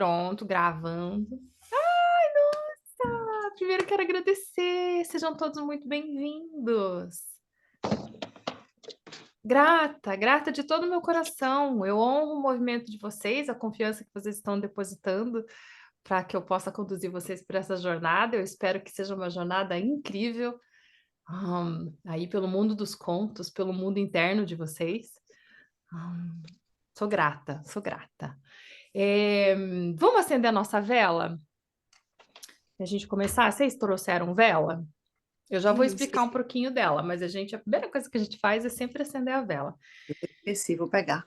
Pronto, gravando. Primeiro quero agradecer. Sejam todos muito bem-vindos. Grata de todo o meu coração. Eu honro o movimento de vocês, a confiança que vocês estão depositando para que eu possa conduzir vocês por essa jornada. Eu espero que seja uma jornada incrível, aí pelo mundo dos contos, pelo mundo interno de vocês. Sou grata, sou grata. Vamos acender a nossa vela? A gente começar? Vocês trouxeram vela? Eu já vou Isso, explicar um pouquinho dela, mas a primeira coisa que a gente faz é sempre acender a vela. esqueci, vou pegar.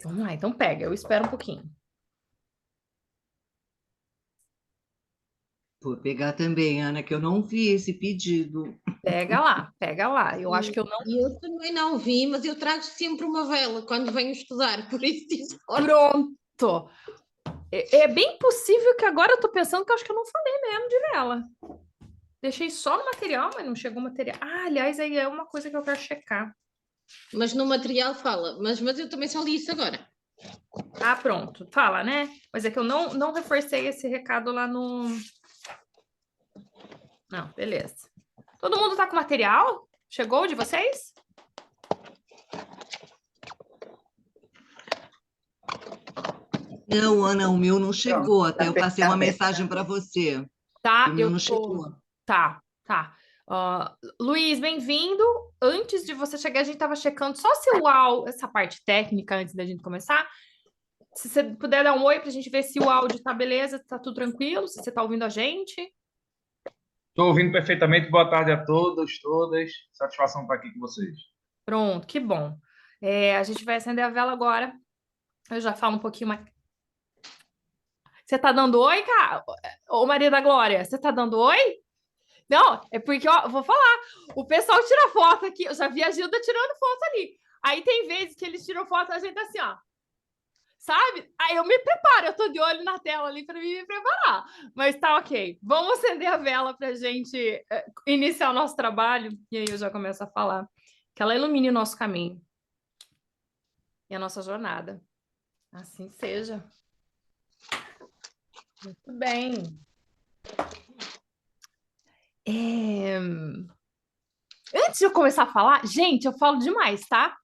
Vamos lá, então pega, eu espero um pouquinho. Vou pegar também, Ana, que eu não vi esse pedido. Pega lá, pega lá. Eu acho que eu não. Eu também não vi, mas eu trago sempre uma vela quando venho estudar, por isso disse Pronto! É bem possível que agora eu tô pensando que eu acho que eu não falei mesmo de vela. Deixei só no material, mas não chegou material. Ah, aliás, aí é uma coisa que eu quero checar. Mas no material fala, mas eu também só li isso agora. Ah, pronto, fala, né? Mas é que eu não reforcei esse recado lá no. Não, beleza. Todo mundo tá com material? Chegou de vocês? Não, Ana, o meu não chegou. Até eu passei uma Tá bem. mensagem para você. Tá, O meu eu não tô. chegou. Tá, tá. Luiz, bem-vindo. Antes de você chegar, a gente tava checando só se o áudio, essa parte técnica, antes da gente começar. Se você puder dar um oi pra gente ver se o áudio tá beleza, tá tudo tranquilo, se você tá ouvindo a gente. Estou ouvindo perfeitamente. Boa tarde a todos, todas. Satisfação estar aqui com vocês. Pronto, que bom. A gente vai acender a vela agora. Eu já falo um pouquinho mais. Você tá dando oi, cara? Ô, Maria da Glória, você tá dando oi? Não, é porque, ó, vou falar, o pessoal tira foto aqui, eu já vi a Gilda tirando foto ali. Aí tem vezes que eles tiram foto da gente assim, ó. Sabe? Aí eu me preparo, eu tô de olho na tela ali para me preparar. Mas tá ok. Vamos acender a vela pra gente iniciar o nosso trabalho. E aí eu já começo a falar. Que ela ilumine o nosso caminho. E a nossa jornada. Assim seja. Muito bem. Antes de eu começar a falar, gente, eu falo demais, tá?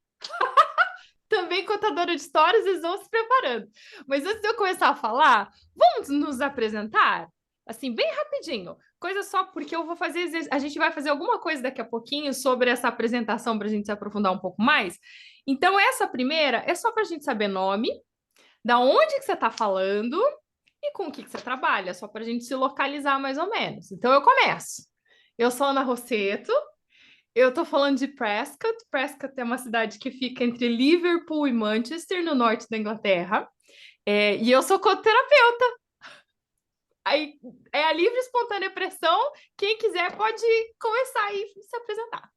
Também contadora de histórias, eles vão se preparando. Mas antes de eu começar a falar, vamos nos apresentar? Assim, bem rapidinho. Coisa só porque eu vou fazer, a gente vai fazer alguma coisa daqui a pouquinho sobre essa apresentação para a gente se aprofundar um pouco mais. Então, essa primeira é só para a gente saber nome, da onde que você está falando e com o que você trabalha, só para a gente se localizar mais ou menos. Então, eu começo. Eu sou Ana Rosseto. Eu tô falando de Prescott. Prescott é uma cidade que fica entre Liverpool e Manchester, no norte da Inglaterra. E eu sou coterapeuta. Aí é a livre e espontânea pressão. Quem quiser pode começar aí e se apresentar.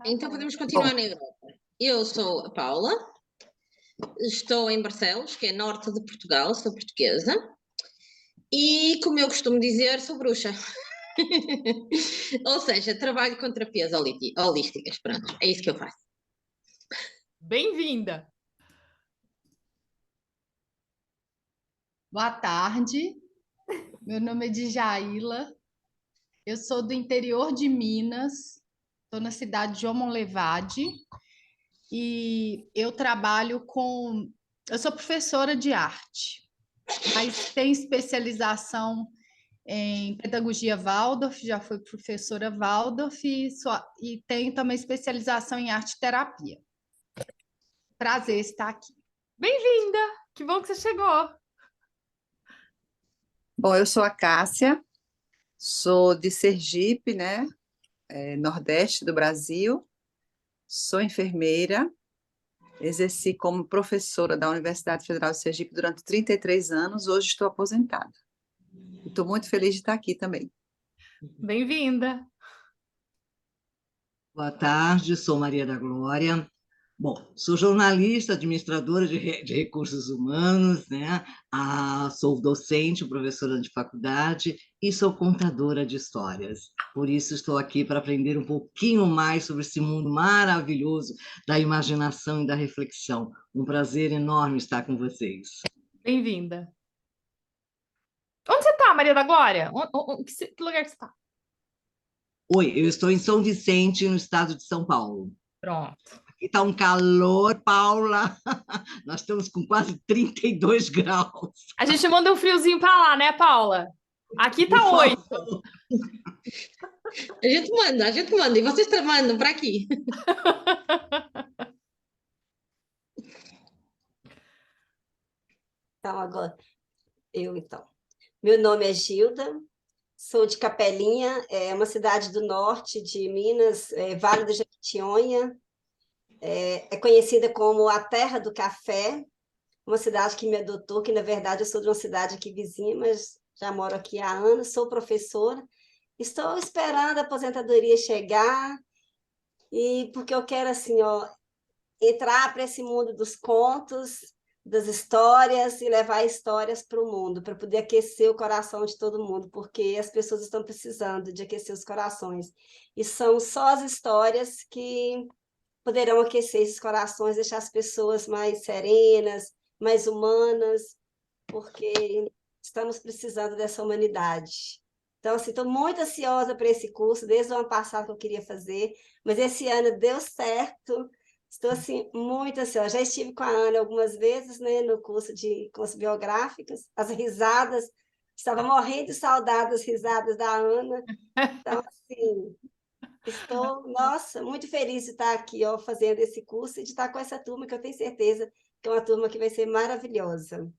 Então podemos continuar na Europa. Eu sou a Paula, estou em Barcelos, que é norte de Portugal, sou portuguesa. E, como eu costumo dizer, sou bruxa. Ou seja, trabalho com terapias holísticas. Pronto, é isso que eu faço. Bem-vinda! Boa tarde, meu nome é Djaila, eu sou do interior de Minas, estou na cidade de João Monlevade e eu trabalho com... Eu sou professora de arte, mas tenho especialização em pedagogia Waldorf, já fui professora Waldorf e tenho também especialização em arte-terapia. Prazer estar aqui. Bem-vinda! Que bom que você chegou! Bom, eu sou a Cássia, sou de Sergipe, né? Nordeste do Brasil. Sou enfermeira, exerci como professora da Universidade Federal de Sergipe durante 33 anos, hoje estou aposentada. Estou muito feliz de estar aqui também. Bem-vinda! Boa tarde, sou Maria da Glória. Bom, sou jornalista, administradora de recursos humanos, né? Sou docente, professora de faculdade e sou contadora de histórias. Por isso estou aqui para aprender um pouquinho mais sobre esse mundo maravilhoso da imaginação e da reflexão. Um prazer enorme estar com vocês. Bem-vinda. Onde você tá, Maria da Glória? Que lugar que você tá? Oi, eu estou em São Vicente, no estado de São Paulo. Pronto. Aqui está um calor, Paula. Nós estamos com quase 32 graus. A gente manda um friozinho pra lá, né, Paula? Aqui tá Por 8. favor. A gente manda, e vocês mandam para aqui. Então, agora, então. Meu nome é Gilda, sou de Capelinha, é uma cidade do norte de Minas, Vale do Jequitinhonha, é conhecida como a Terra do Café, uma cidade que me adotou, que na verdade eu sou de uma cidade aqui vizinha, mas já moro aqui há anos, sou professora, estou esperando a aposentadoria chegar, e porque eu quero, assim, ó, entrar para esse mundo dos contos, das histórias e levar histórias para o mundo, para poder aquecer o coração de todo mundo, porque as pessoas estão precisando de aquecer os corações. E são só as histórias que poderão aquecer esses corações, deixar as pessoas mais serenas, mais humanas, porque estamos precisando dessa humanidade. Então, assim, estou muito ansiosa para esse curso, desde o ano passado que eu queria fazer, mas esse ano deu certo. Estou, assim, muito ansiosa. Já estive com a Ana algumas vezes, né, no curso de cursos biográficos, as risadas, estava morrendo de saudade das risadas da Ana. Então, assim, estou, nossa, muito feliz de estar aqui, ó, fazendo esse curso e de estar com essa turma, que eu tenho certeza que é uma turma que vai ser maravilhosa.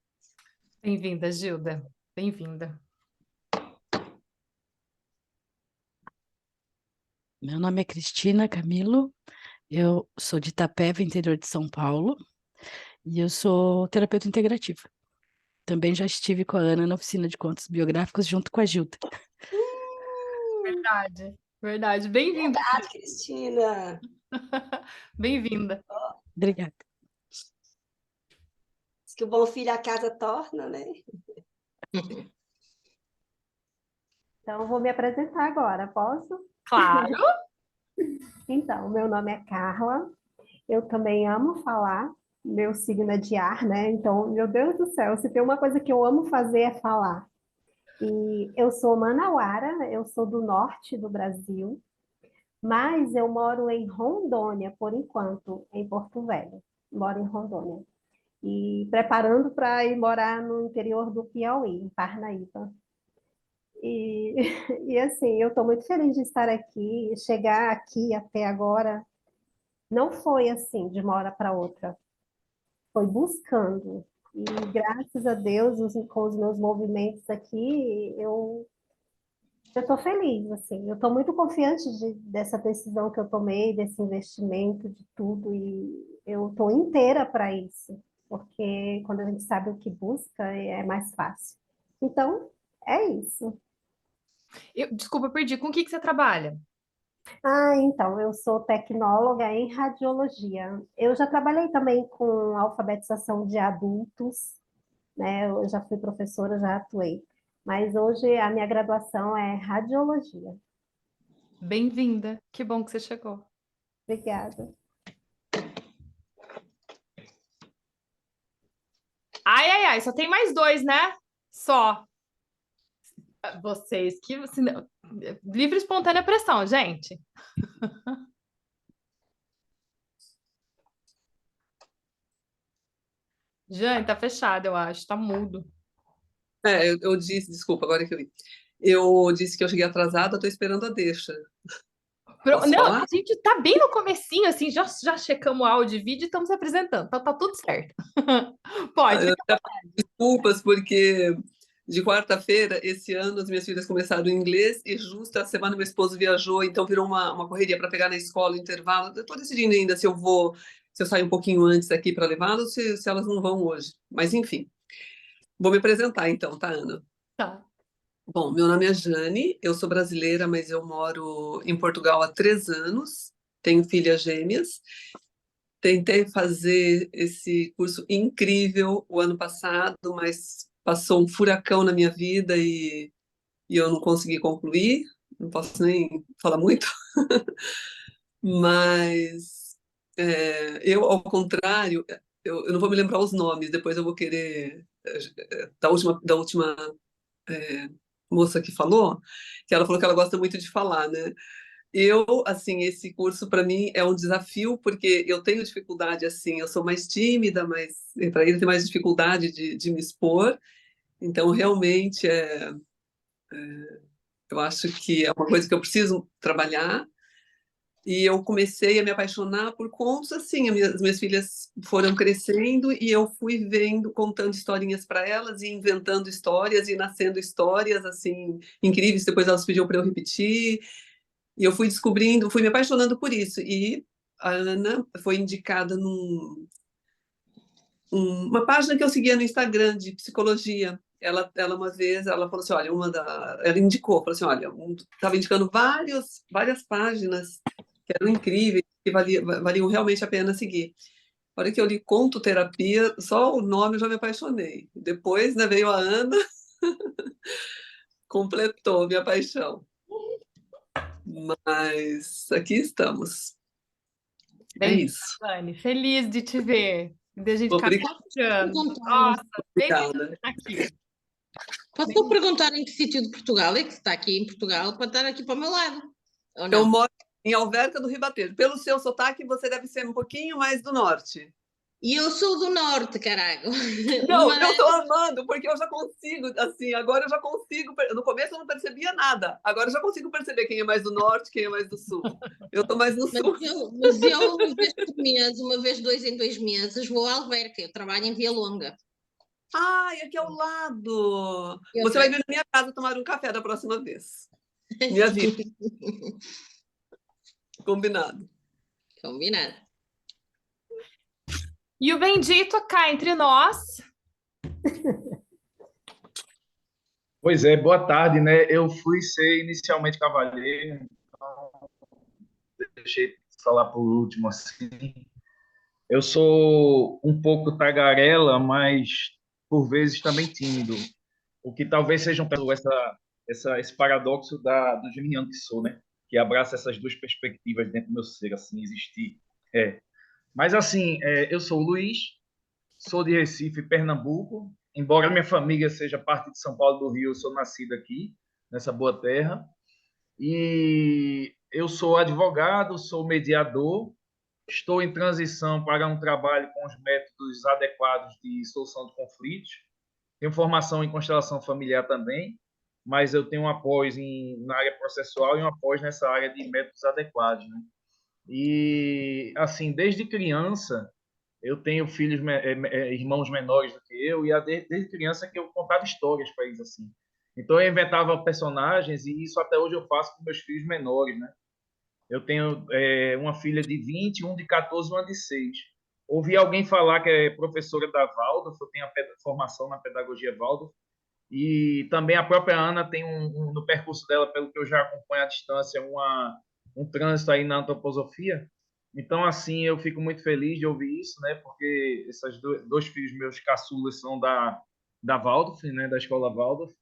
Bem-vinda, Gilda. Bem-vinda. Meu nome é Cristina Camilo, eu sou de Itapeva, interior de São Paulo, e eu sou terapeuta integrativa. Também já estive com a Ana na oficina de contos biográficos junto com a Gilda. Verdade, verdade. Bem-vinda, Verdade, Cristina. bem-vinda. Obrigada. Diz que o bom filho a casa torna, né? Então, eu vou me apresentar agora, posso? Claro. Então, meu nome é Carla, eu também amo falar, meu signo é de ar, né? Então, meu Deus do céu, se tem uma coisa que eu amo fazer é falar. E eu sou manauara, eu sou do norte do Brasil, mas eu moro em Rondônia, por enquanto, em Porto Velho. Moro em Rondônia. E preparando para ir morar no interior do Piauí, em Parnaíba. E, e assim, eu estou muito feliz de estar aqui, chegar aqui até agora. Não foi assim, de uma hora para outra. Foi buscando. E graças a Deus, com os meus movimentos aqui, eu estou feliz, assim. Eu estou muito confiante dessa decisão que eu tomei, desse investimento, de tudo. E eu estou inteira para isso. Porque quando a gente sabe o que busca, é mais fácil. Então, é isso. Desculpa, eu perdi. Com o que você trabalha? Então, eu sou tecnóloga em radiologia. Eu já trabalhei também com alfabetização de adultos, né? Eu já fui professora, já atuei. Mas hoje a minha graduação é radiologia. Bem-vinda. Que bom que você chegou. Obrigada. Ai, ai, ai, só tem mais 2, né? Só. Vocês que... Assim, livre e espontânea pressão, gente. Jane, tá fechado, eu acho. Tá mudo. Eu disse, desculpa, agora que eu vi. Eu disse que eu cheguei atrasada, estou esperando a deixa. Posso Não, falar? a gente tá bem no comecinho, assim, já checamos áudio e vídeo e estamos se apresentando. Então tá tudo certo. Pode. Eu até peço desculpas, porque de quarta-feira, esse ano, as minhas filhas começaram em inglês e justo a semana meu esposo viajou, então virou uma correria para pegar na escola o intervalo. Eu estou decidindo ainda se eu saio um pouquinho antes aqui para levá-las ou se elas não vão hoje. Mas enfim, vou me apresentar então, tá, Ana? Tá. Bom, meu nome é Jane, eu sou brasileira, mas eu moro em Portugal há 3 anos, tenho filhas gêmeas. tentei fazer esse curso incrível o ano passado, mas passou um furacão na minha vida e eu não consegui concluir. Não posso nem falar muito, mas eu, ao contrário, eu não vou me lembrar os nomes, depois eu vou querer, da última moça que falou, que ela falou que ela gosta muito de falar, né? Eu, assim, esse curso para mim é um desafio, porque eu tenho dificuldade, assim, eu sou mais tímida, mas para ele tem mais dificuldade de me expor, então realmente eu acho que é uma coisa que eu preciso trabalhar. E eu comecei a me apaixonar por contos assim. As minhas filhas foram crescendo e eu fui vendo, contando historinhas para elas e inventando histórias e nascendo histórias assim incríveis. Depois elas pediam para eu repetir e eu fui descobrindo, fui me apaixonando por isso. E a Ana foi indicada uma página que eu seguia no Instagram de psicologia. Ela uma vez, ela falou assim, olha, ela indicou, falou assim, olha, estava indicando várias páginas que eram incríveis, que valiam realmente a pena seguir. A hora que eu li Conto Terapia, só o nome eu já me apaixonei. Depois, né, veio a Ana, completou minha paixão. Mas aqui estamos. É Bem, isso. Dani, feliz de te ver, de a gente ficar Obrigada. conversando. Nossa, bem Obrigada. aqui. Posso perguntar em que sítio de Portugal é que está aqui em Portugal para estar aqui para o meu lado? Ou Eu não? moro em Alverca do Ribatejo. Pelo seu sotaque, você deve ser um pouquinho mais do norte. E eu sou do norte, caralho. Não, Mas eu estou amando, porque eu já consigo, assim, agora eu já consigo. No começo eu não percebia nada, agora eu já consigo perceber quem é mais do norte, quem é mais do sul. Eu estou mais no sul. eu, uma vez por mês, uma vez 2 em 2 meses, vou a Alverca. Eu trabalho em Via Longa. Ai, aqui ao lado. Eu Você vai sei. vir na minha casa tomar um café da próxima vez. Me avisa. Combinado. Combinado. E o Bendito cá entre nós. Pois é, boa tarde, né? Eu fui ser inicialmente cavalheiro, então deixei de falar por último assim. Eu sou um pouco tagarela, mas por vezes também tímido, o que talvez seja esse paradoxo do geminiano que sou, né? Que abraça essas duas perspectivas dentro do meu ser, assim, existir. Mas assim, eu sou o Luiz, sou de Recife, Pernambuco. Embora minha família seja parte de São Paulo do Rio, eu sou nascido aqui, nessa boa terra. E eu sou advogado, sou mediador, estou em transição para um trabalho com os métodos adequados de solução de conflitos. Tenho formação em constelação familiar também, mas eu tenho uma pós na área processual e uma pós nessa área de métodos adequados, né? E, assim, desde criança, eu tenho irmãos menores do que eu, e desde criança que eu contava histórias para eles, assim. Então, eu inventava personagens, e isso até hoje eu faço com meus filhos menores, né? Eu tenho uma filha de 20, um de 14 e uma de 6. Ouvi alguém falar que é professora da Waldorf, eu tenho a formação na pedagogia Waldorf, e também a própria Ana tem no percurso dela, pelo que eu já acompanho à distância, um trânsito aí na antroposofia. Então, assim, eu fico muito feliz de ouvir isso, né? Porque esses dois filhos meus caçulas são da Waldorf, né? Da escola Waldorf.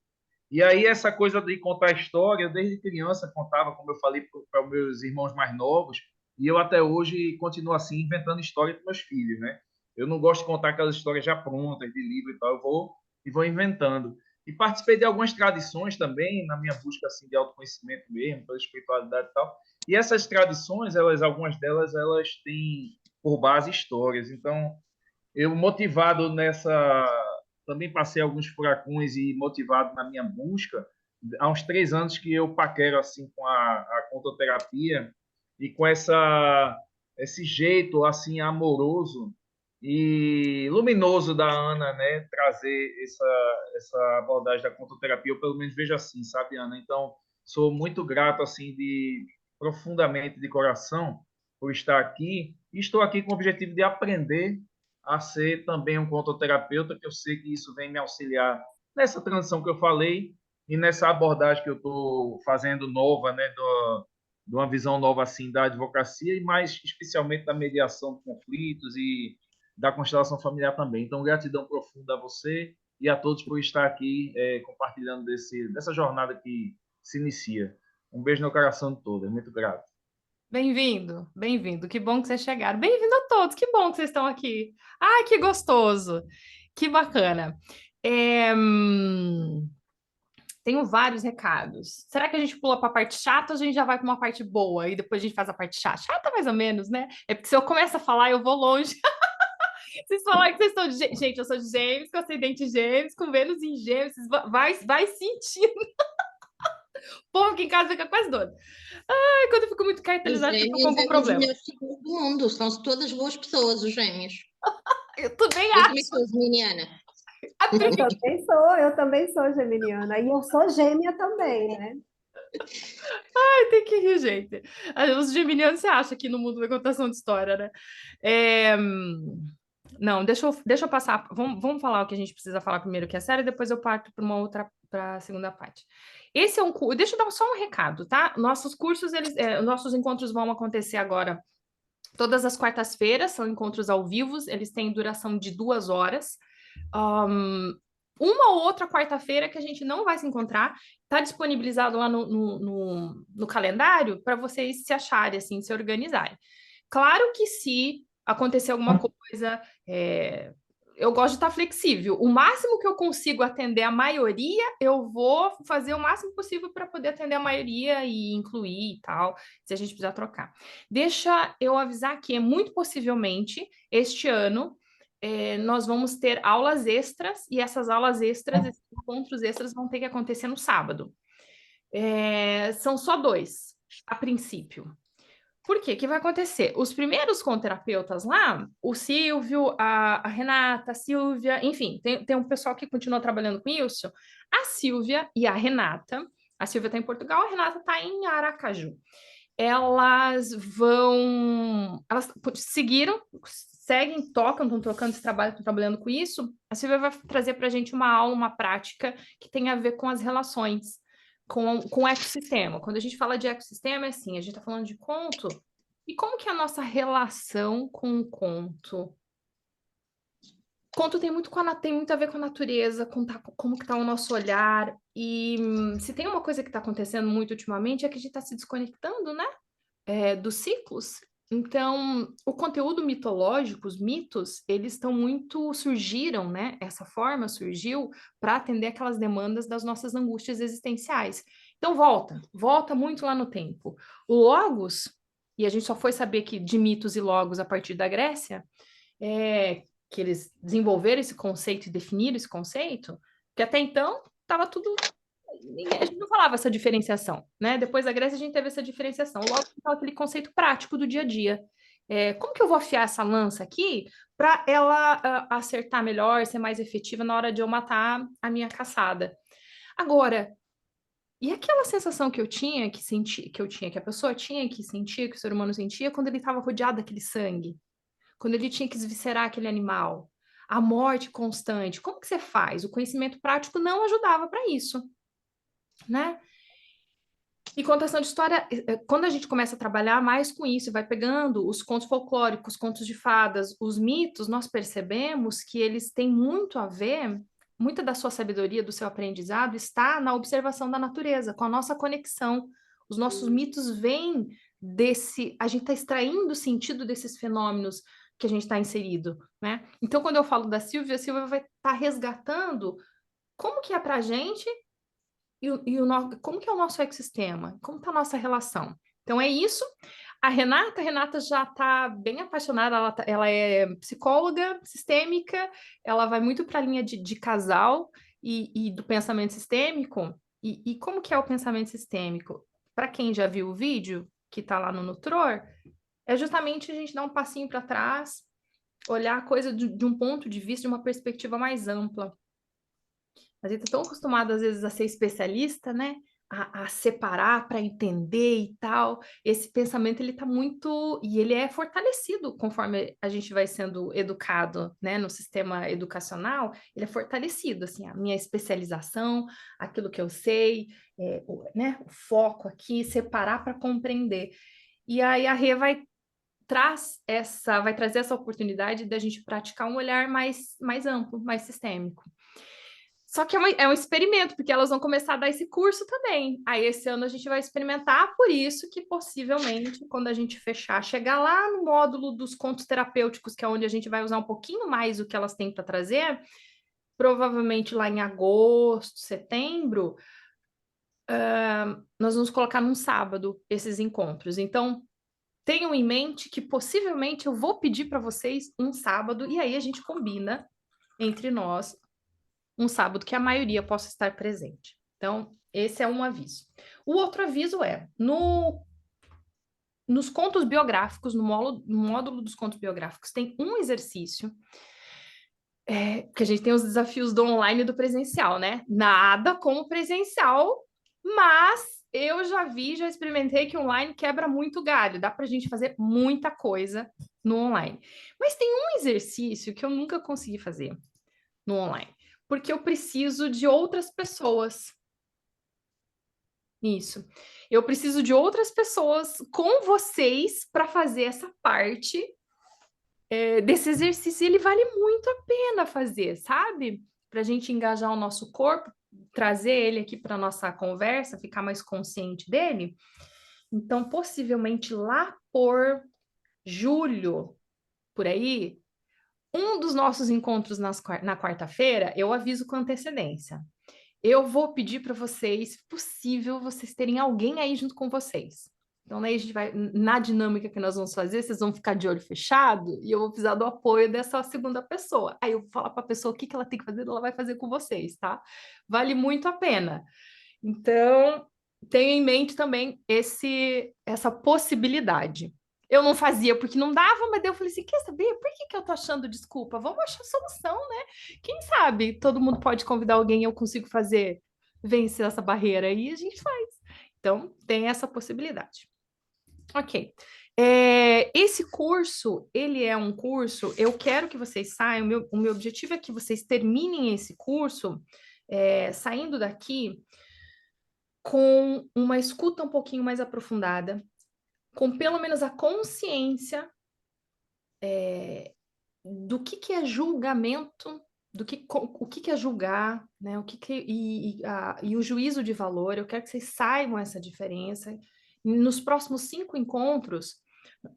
E aí essa coisa de contar história, eu desde criança contava, como eu falei, para os meus irmãos mais novos, e eu até hoje continuo assim, inventando história para meus filhos, né? Eu não gosto de contar aquelas histórias já prontas, de livro e tal, eu vou inventando. E participei de algumas tradições também, na minha busca assim, de autoconhecimento mesmo, pela espiritualidade e tal. E essas tradições, algumas delas, elas têm por base histórias. Então, eu motivado também passei alguns furacões e motivado na minha busca, há uns 3 anos que eu paquero assim com a contoterapia e com esse jeito assim amoroso e luminoso da Ana, né, trazer essa abordagem da contoterapia, eu pelo menos vejo assim, sabe, Ana? Então, sou muito grato assim profundamente de coração por estar aqui e estou aqui com o objetivo de aprender a ser também um contoterapeuta, que eu sei que isso vem me auxiliar nessa transição que eu falei e nessa abordagem que eu estou fazendo nova, né, de uma visão nova assim da advocacia e mais especialmente da mediação de conflitos e da constelação familiar também. Então, gratidão profunda a você e a todos por estar aqui compartilhando dessa jornada que se inicia. Um beijo no coração de todos, muito grato. Bem-vindo, bem-vindo. Que bom que vocês chegaram. Bem-vindo a todos, que bom que vocês estão aqui. Ai, que gostoso, que bacana. Tenho vários recados. Será que a gente pula para a parte chata ou a gente já vai para uma parte boa e depois a gente faz a parte chata? Chata mais ou menos, né? É porque se eu começo a falar, eu vou longe. Vocês falaram que vocês estão de... Gente, eu sou de Gêmeos, com ascendente em Gêmeos, com Vênus em Gêmeos. Vocês vai sentindo. O povo aqui em casa fica quase doido. Ai, quando eu fico muito Os caracterizada, eu fico com gêmeos algum é dos problema. melhores signos do mundo, são todas boas pessoas, os gêmeos. Eu também Eu acho. também sou geminiana. Eu também sou geminiana. E eu sou gêmea também, né? Ai, tem que rir, gente. Os geminianos você acha aqui no mundo da contação de história, né? Não, deixa eu passar. Vamos falar o que a gente precisa falar primeiro, que é sério, e depois eu parto para a segunda parte. Esse é um curso. Deixa eu dar só um recado, tá? Nossos cursos, nossos encontros vão acontecer agora todas as quartas-feiras, são encontros ao vivo, eles têm duração de 2 horas. Uma ou outra quarta-feira que a gente não vai se encontrar, está disponibilizado lá no calendário para vocês se acharem, assim, se organizarem. Claro que se acontecer alguma coisa, eu gosto de estar flexível. O máximo que eu consigo atender a maioria, eu vou fazer o máximo possível para poder atender a maioria e incluir e tal, se a gente precisar trocar. Deixa eu avisar que, muito possivelmente, este ano, nós vamos ter aulas extras, e essas aulas extras, esses encontros extras vão ter que acontecer no sábado. São só 2, a princípio. Por quê? O que vai acontecer? Os primeiros conterapeutas lá, o Silvio, a Renata, a Silvia, enfim, tem um pessoal que continua trabalhando com isso. A Silvia e a Renata, a Silvia está em Portugal, a Renata está em Aracaju. Elas seguem, tocam, estão tocando esse trabalho, estão trabalhando com isso. A Silvia vai trazer para a gente uma aula, uma prática que tem a ver com as relações, com o ecossistema. Quando a gente fala de ecossistema, é assim, a gente está falando de conto, e como que é a nossa relação com o conto? Conto tem muito a ver com a natureza, como que está o nosso olhar, e se tem uma coisa que está acontecendo muito ultimamente é que a gente está se desconectando, né? Dos ciclos. Então, o conteúdo mitológico, os mitos, eles surgiram, né? Essa forma surgiu para atender aquelas demandas das nossas angústias existenciais. Então, volta muito lá no tempo. O Logos, e a gente só foi saber que de mitos e logos a partir da Grécia, que eles desenvolveram esse conceito e definiram esse conceito, que até então estava tudo... A gente não falava essa diferenciação, né? Depois da Grécia a gente teve essa diferenciação. Logo, aquele conceito prático do dia a dia. Como que eu vou afiar essa lança aqui para ela acertar melhor, ser mais efetiva na hora de eu matar a minha caçada? Agora, e aquela sensação que eu tinha, que a pessoa tinha, que sentia, que o ser humano sentia, quando ele estava rodeado daquele sangue? Quando ele tinha que esviscerar aquele animal? A morte constante. Como que você faz? O conhecimento prático não ajudava para isso, né? E contação de história, quando a gente começa a trabalhar mais com isso, vai pegando os contos folclóricos, contos de fadas, os mitos, nós percebemos que eles têm muito a ver, muita da sua sabedoria, do seu aprendizado, está na observação da natureza, com a nossa conexão. Os nossos mitos vêm a gente está extraindo o sentido desses fenômenos que a gente está inserido, né? Então, quando eu falo da Silvia, a Silvia vai estar resgatando como que é para a gente como que é o nosso ecossistema? Como está a nossa relação? Então, é isso. A Renata já está bem apaixonada, ela é psicóloga sistêmica, ela vai muito para a linha de casal e do pensamento sistêmico. E como que é o pensamento sistêmico? Para quem já viu o vídeo, que está lá no Nutror, é justamente a gente dar um passinho para trás, olhar a coisa de um ponto de vista, de uma perspectiva mais ampla. A gente está tão acostumado, às vezes, a ser especialista, né? a separar para entender e tal, esse pensamento ele está muito, e ele é fortalecido conforme a gente vai sendo educado, né, no sistema educacional, ele é fortalecido, assim, a minha especialização, aquilo que eu sei, né, o foco aqui, separar para compreender. E aí a Rê vai trazer essa oportunidade da gente praticar um olhar mais amplo, mais sistêmico. Só que é um experimento, porque elas vão começar a dar esse curso também. Aí esse ano a gente vai experimentar, por isso que possivelmente, quando a gente fechar, chegar lá no módulo dos contos terapêuticos, que é onde a gente vai usar um pouquinho mais o que elas têm para trazer, provavelmente lá em agosto, setembro, nós vamos colocar num sábado esses encontros. Então, tenham em mente que possivelmente eu vou pedir para vocês um sábado, e aí a gente combina entre nós um sábado que a maioria possa estar presente. Então, esse é um aviso. O outro aviso é, nos contos biográficos, no módulo dos contos biográficos, tem um exercício, que a gente tem os desafios do online e do presencial, né? Nada como presencial, mas eu já experimentei que online quebra muito galho, dá pra gente fazer muita coisa no online. Mas tem um exercício que eu nunca consegui fazer no online, porque eu preciso de outras pessoas. Isso. Eu preciso de outras pessoas com vocês para fazer essa parte desse exercício. Ele vale muito a pena fazer, sabe? Para a gente engajar o nosso corpo, trazer ele aqui para a nossa conversa, ficar mais consciente dele. Então, possivelmente lá por julho, por aí, um dos nossos encontros na quarta-feira, eu aviso com antecedência. Eu vou pedir para vocês, se possível, vocês terem alguém aí junto com vocês. Então, aí a gente vai, na dinâmica que nós vamos fazer, vocês vão ficar de olho fechado e eu vou precisar do apoio dessa segunda pessoa. Aí eu vou falar para a pessoa o que ela tem que fazer, ela vai fazer com vocês, tá? Vale muito a pena. Então, tenha em mente também essa possibilidade. Eu não fazia porque não dava, mas daí eu falei assim, quer saber? Por que eu tô achando desculpa? Vamos achar solução, né? Quem sabe todo mundo pode convidar alguém e eu consigo vencer essa barreira e a gente faz. Então, tem essa possibilidade. Ok. Esse curso, ele é um curso, eu quero que vocês saiam, o meu objetivo é que vocês terminem esse curso saindo daqui com uma escuta um pouquinho mais aprofundada, com pelo menos a consciência do que é julgamento, o que é julgar, né? E o juízo de valor. Eu quero que vocês saibam essa diferença. Nos próximos 5 encontros,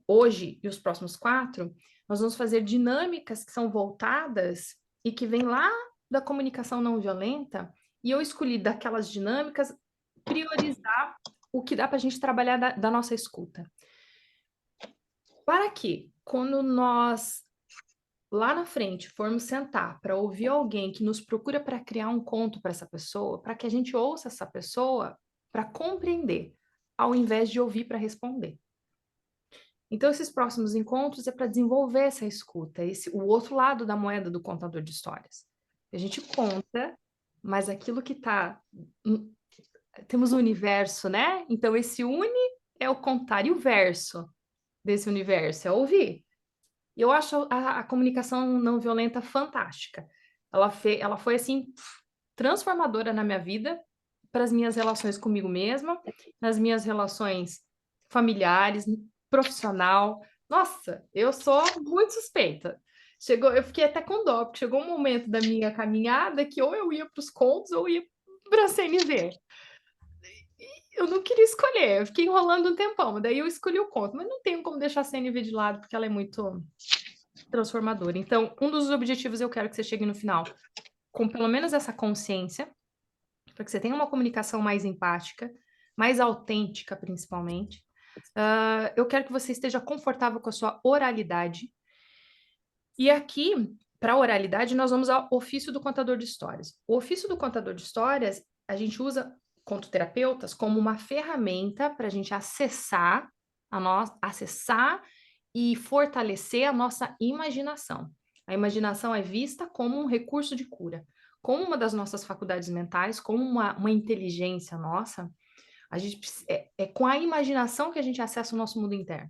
hoje e os próximos 4, nós vamos fazer dinâmicas que são voltadas e que vêm lá da comunicação não violenta, e eu escolhi daquelas dinâmicas priorizar o que dá para a gente trabalhar da nossa escuta. Para que, quando nós, lá na frente, formos sentar para ouvir alguém que nos procura para criar um conto para essa pessoa, para que a gente ouça essa pessoa para compreender, ao invés de ouvir para responder. Então, esses próximos encontros é para desenvolver essa escuta, o outro lado da moeda do contador de histórias. A gente conta, mas aquilo que está... Temos o universo, né? Então, esse é o contar, e o verso desse universo é ouvir. E eu acho a comunicação não violenta fantástica. Ela foi, assim, transformadora na minha vida, para as minhas relações comigo mesma, nas minhas relações familiares, profissional. Nossa, eu sou muito suspeita. Eu fiquei até com dó, porque chegou um momento da minha caminhada que ou eu ia para os contos ou ia para a CNV. Eu não queria escolher, eu fiquei enrolando um tempão, daí eu escolhi o conto, mas não tenho como deixar a CNV de lado, porque ela é muito transformadora. Então, um dos objetivos eu quero que você chegue no final com pelo menos essa consciência, para que você tenha uma comunicação mais empática, mais autêntica, principalmente. Eu quero que você esteja confortável com a sua oralidade. E aqui, para a oralidade, nós vamos ao ofício do contador de histórias. O ofício do contador de histórias, a gente usa contoterapeutas como uma ferramenta para a gente acessar e fortalecer a nossa imaginação. A imaginação é vista como um recurso de cura, como uma das nossas faculdades mentais, como uma inteligência nossa É com a imaginação que a gente acessa o nosso mundo interno.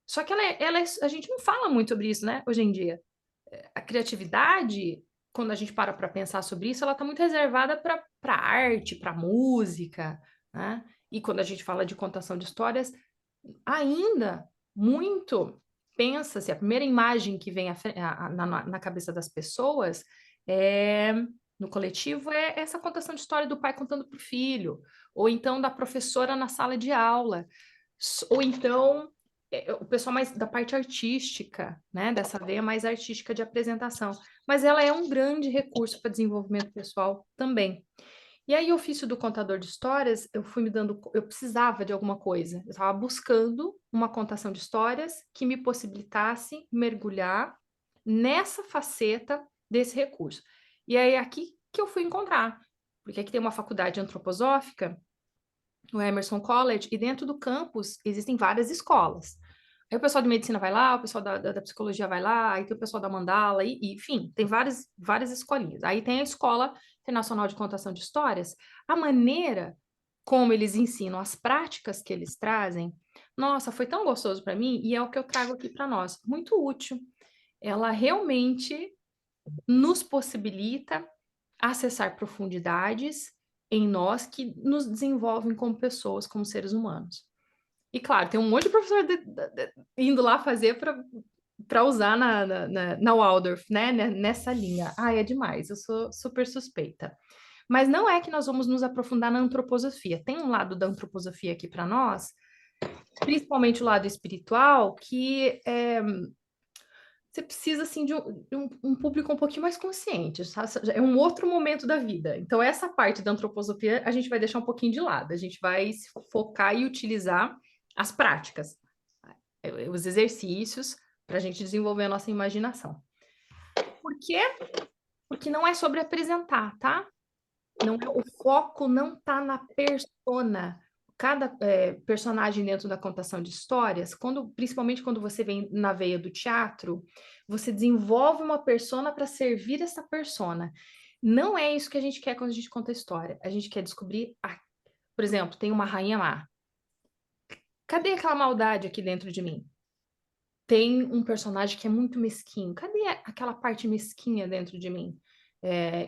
Só que a gente não fala muito sobre isso, né, hoje em dia. A criatividade, quando a gente para pensar sobre isso, ela está muito reservada para arte, para música, né? E quando a gente fala de contação de histórias, ainda muito pensa-se, a primeira imagem que vem na cabeça das pessoas no coletivo é essa contação de história do pai contando para o filho, ou então da professora na sala de aula, ou então o pessoal mais da parte artística, né, dessa veia mais artística de apresentação, mas ela é um grande recurso para desenvolvimento pessoal também. E aí, o ofício do contador de histórias, eu precisava de alguma coisa. Eu estava buscando uma contação de histórias que me possibilitasse mergulhar nessa faceta desse recurso. E aí, aqui que eu fui encontrar, porque aqui tem uma faculdade antroposófica, o Emerson College, e dentro do campus existem várias escolas. Aí o pessoal de medicina vai lá, o pessoal da psicologia vai lá, aí tem o pessoal da Mandala, enfim, tem várias escolinhas. Aí tem a Escola Internacional de Contação de Histórias. A maneira como eles ensinam, as práticas que eles trazem, nossa, foi tão gostoso para mim, e é o que eu trago aqui para nós. Muito útil. Ela realmente nos possibilita acessar profundidades em nós que nos desenvolvem como pessoas, como seres humanos. E claro, tem um monte de professor indo lá fazer para usar na Waldorf, né? Nessa linha. É demais, eu sou super suspeita. Mas não é que nós vamos nos aprofundar na antroposofia. Tem um lado da antroposofia aqui para nós, principalmente o lado espiritual, que você precisa assim, de um público um pouquinho mais consciente, sabe? É um outro momento da vida. Então, essa parte da antroposofia a gente vai deixar um pouquinho de lado. A gente vai se focar e utilizar as práticas, os exercícios, para a gente desenvolver a nossa imaginação. Por quê? Porque não é sobre apresentar, tá? O foco não está na persona. Cada personagem dentro da contação de histórias, principalmente quando você vem na veia do teatro, você desenvolve uma persona para servir essa persona. Não é isso que a gente quer quando a gente conta história. A gente quer descobrir, por exemplo, tem uma rainha má. Cadê aquela maldade aqui dentro de mim? Tem um personagem que é muito mesquinho. Cadê aquela parte mesquinha dentro de mim?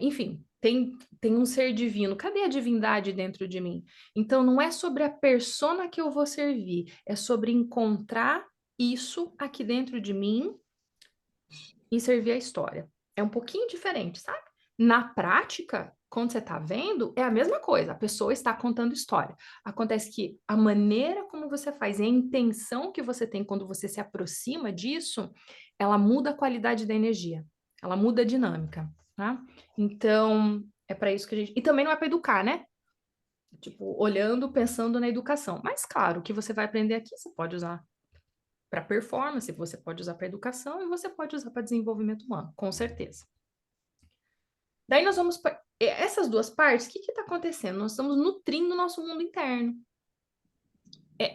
Enfim, tem um ser divino. Cadê a divindade dentro de mim? Então, não é sobre a persona que eu vou servir, é sobre encontrar isso aqui dentro de mim e servir a história. É um pouquinho diferente, sabe? Na prática, quando você está vendo, é a mesma coisa. A pessoa está contando história. Acontece que a maneira como você faz e a intenção que você tem quando você se aproxima disso, ela muda a qualidade da energia. Ela muda a dinâmica, tá? Então, é para isso que a gente... E também não é para educar, né? Tipo, olhando, pensando na educação. Mas, claro, o que você vai aprender aqui, você pode usar para performance, você pode usar para educação e você pode usar para desenvolvimento humano, com certeza. Daí nós vamos para essas duas partes, o que está acontecendo? Nós estamos nutrindo o nosso mundo interno.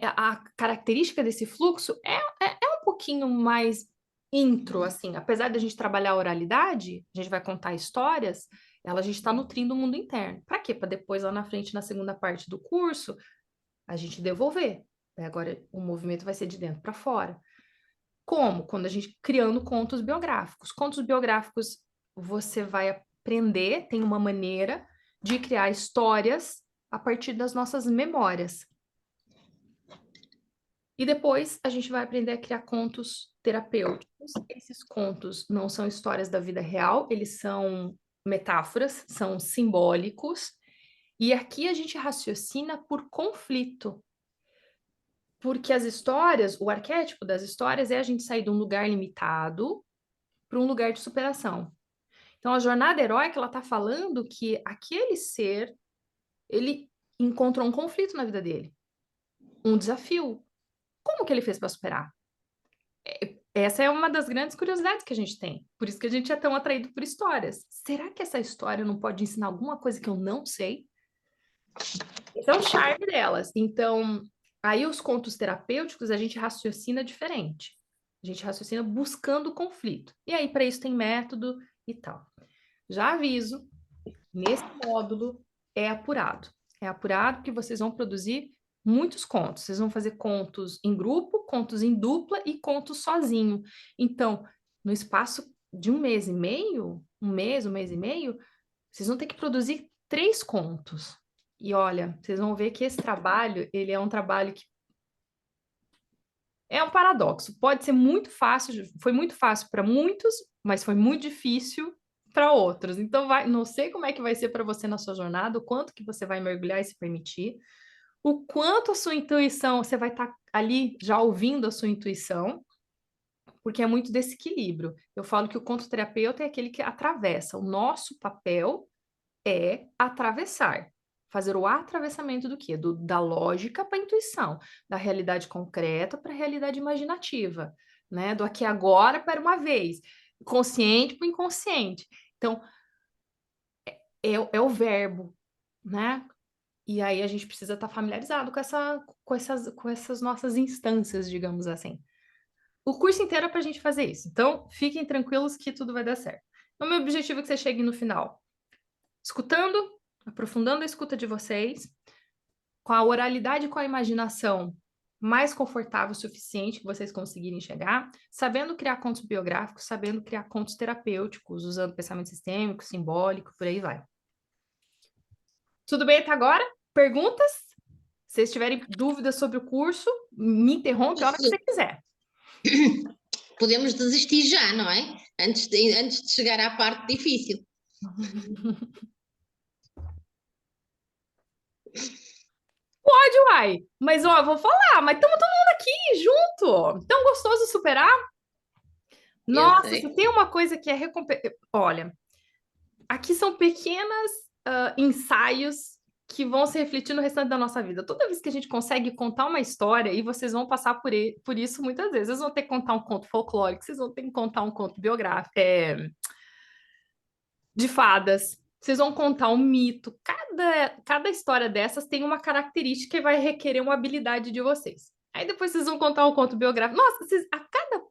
A característica desse fluxo é um pouquinho mais intro, assim, apesar de a gente trabalhar a oralidade, a gente vai contar histórias, a gente está nutrindo o mundo interno. Para quê? Para depois, lá na frente, na segunda parte do curso, a gente devolver. Agora, o movimento vai ser de dentro para fora. Como? Quando a gente criando contos biográficos. Contos biográficos, você vai aprender, tem uma maneira de criar histórias a partir das nossas memórias. E depois a gente vai aprender a criar contos terapêuticos. Esses contos não são histórias da vida real, eles são metáforas, são simbólicos. E aqui a gente raciocina por conflito. Porque as histórias, o arquétipo das histórias é a gente sair de um lugar limitado para um lugar de superação. Então, a jornada heróica, ela está falando que aquele ser, ele encontrou um conflito na vida dele, um desafio. Como que ele fez para superar? Essa é uma das grandes curiosidades que a gente tem. Por isso que a gente é tão atraído por histórias. Será que essa história não pode ensinar alguma coisa que eu não sei? Esse é o charme delas. Então, aí os contos terapêuticos, a gente raciocina diferente. A gente raciocina buscando o conflito. E aí, para isso, tem método e tal. Já aviso, nesse módulo é apurado. É apurado que vocês vão produzir muitos contos. Vocês vão fazer contos em grupo, contos em dupla e contos sozinho. Então, no espaço de um mês e meio, um mês e meio, vocês vão ter que produzir 3 contos. E olha, vocês vão ver que esse trabalho, ele é um trabalho que é um paradoxo. Pode ser muito fácil, foi muito fácil para muitos, mas foi muito difícil para outros. Então, não sei como é que vai ser para você na sua jornada, o quanto que você vai mergulhar e se permitir, o quanto a sua intuição, você vai estar ali já ouvindo a sua intuição, porque é muito desse equilíbrio. Eu falo que o contoterapeuta é aquele que atravessa. O nosso papel é atravessar. Fazer o atravessamento do quê? Da lógica para a intuição, da realidade concreta para a realidade imaginativa, né? Do aqui e agora para uma vez, consciente para o inconsciente. Então, é o verbo, né? E aí a gente precisa estar familiarizado com essas nossas instâncias, digamos assim. O curso inteiro é para a gente fazer isso. Então, fiquem tranquilos que tudo vai dar certo. O meu objetivo é que você chegue no final escutando, aprofundando a escuta de vocês, com a oralidade e com a imaginação mais confortável o suficiente que vocês conseguirem chegar, sabendo criar contos biográficos, sabendo criar contos terapêuticos, usando pensamento sistêmico, simbólico, por aí vai. Tudo bem até agora? Perguntas? Se vocês tiverem dúvidas sobre o curso, me interrompe a hora que você quiser. Podemos desistir já, não é? Antes de chegar à parte difícil. Pode, uai. Mas, ó, vou falar, mas estamos todo mundo aqui junto. Tão gostoso superar. Nossa, se tem uma coisa que é recompensa. Olha, aqui são pequenos ensaios que vão se refletir no restante da nossa vida. Toda vez que a gente consegue contar uma história, e vocês vão passar por isso muitas vezes, vocês vão ter que contar um conto folclórico, vocês vão ter que contar um conto biográfico, de fadas, vocês vão contar um mito. Cada história dessas tem uma característica que vai requerer uma habilidade de vocês. Aí depois vocês vão contar um conto biográfico. Nossa, a cada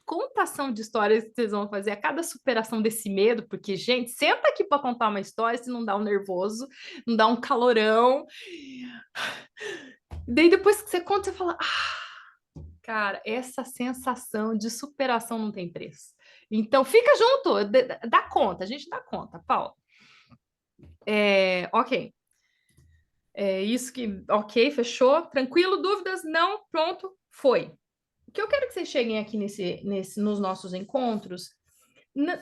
contação de histórias que vocês vão fazer, a cada superação desse medo, porque, gente, senta aqui para contar uma história, se não dá um nervoso, não dá um calorão. Daí depois que você conta, você fala, cara, essa sensação de superação não tem preço. Então, fica junto, dá conta, a gente dá conta, Paulo. Ok. Isso que... Ok, fechou. Tranquilo? Dúvidas? Não? Pronto? Foi. O que eu quero que vocês cheguem aqui nos nossos encontros,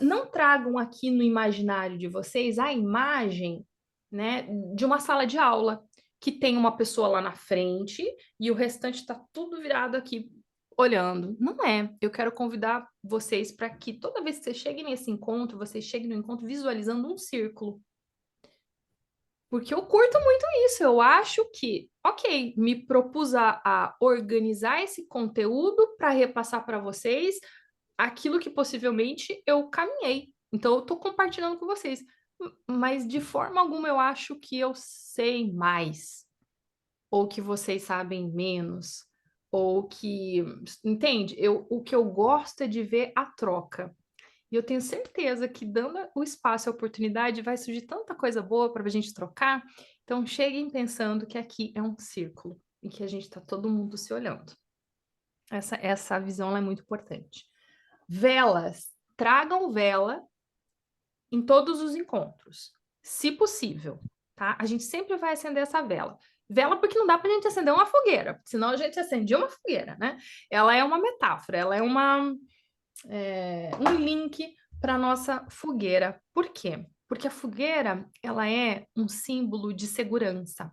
não tragam aqui no imaginário de vocês a imagem, né, de uma sala de aula, que tem uma pessoa lá na frente e o restante está tudo virado aqui olhando. Não é. Eu quero convidar vocês para que toda vez que vocês cheguem nesse encontro, vocês cheguem no encontro visualizando um círculo. Porque eu curto muito isso. Eu acho que, ok, me propus a organizar esse conteúdo para repassar para vocês aquilo que possivelmente eu caminhei. Então, eu estou compartilhando com vocês. Mas, de forma alguma, eu acho que eu sei mais. Ou que vocês sabem menos. Ou que... Entende? O que eu gosto é de ver a troca. E eu tenho certeza que, dando o espaço e a oportunidade, vai surgir tanta coisa boa para a gente trocar. Então, cheguem pensando que aqui é um círculo e que a gente está todo mundo se olhando. Essa visão ela é muito importante. Velas. Tragam vela em todos os encontros, se possível, tá? A gente sempre vai acender essa vela. Vela porque não dá para a gente acender uma fogueira, senão a gente acendia uma fogueira, né? Ela é uma metáfora, ela é um link para a nossa fogueira. Por quê? Porque a fogueira, ela é um símbolo de segurança.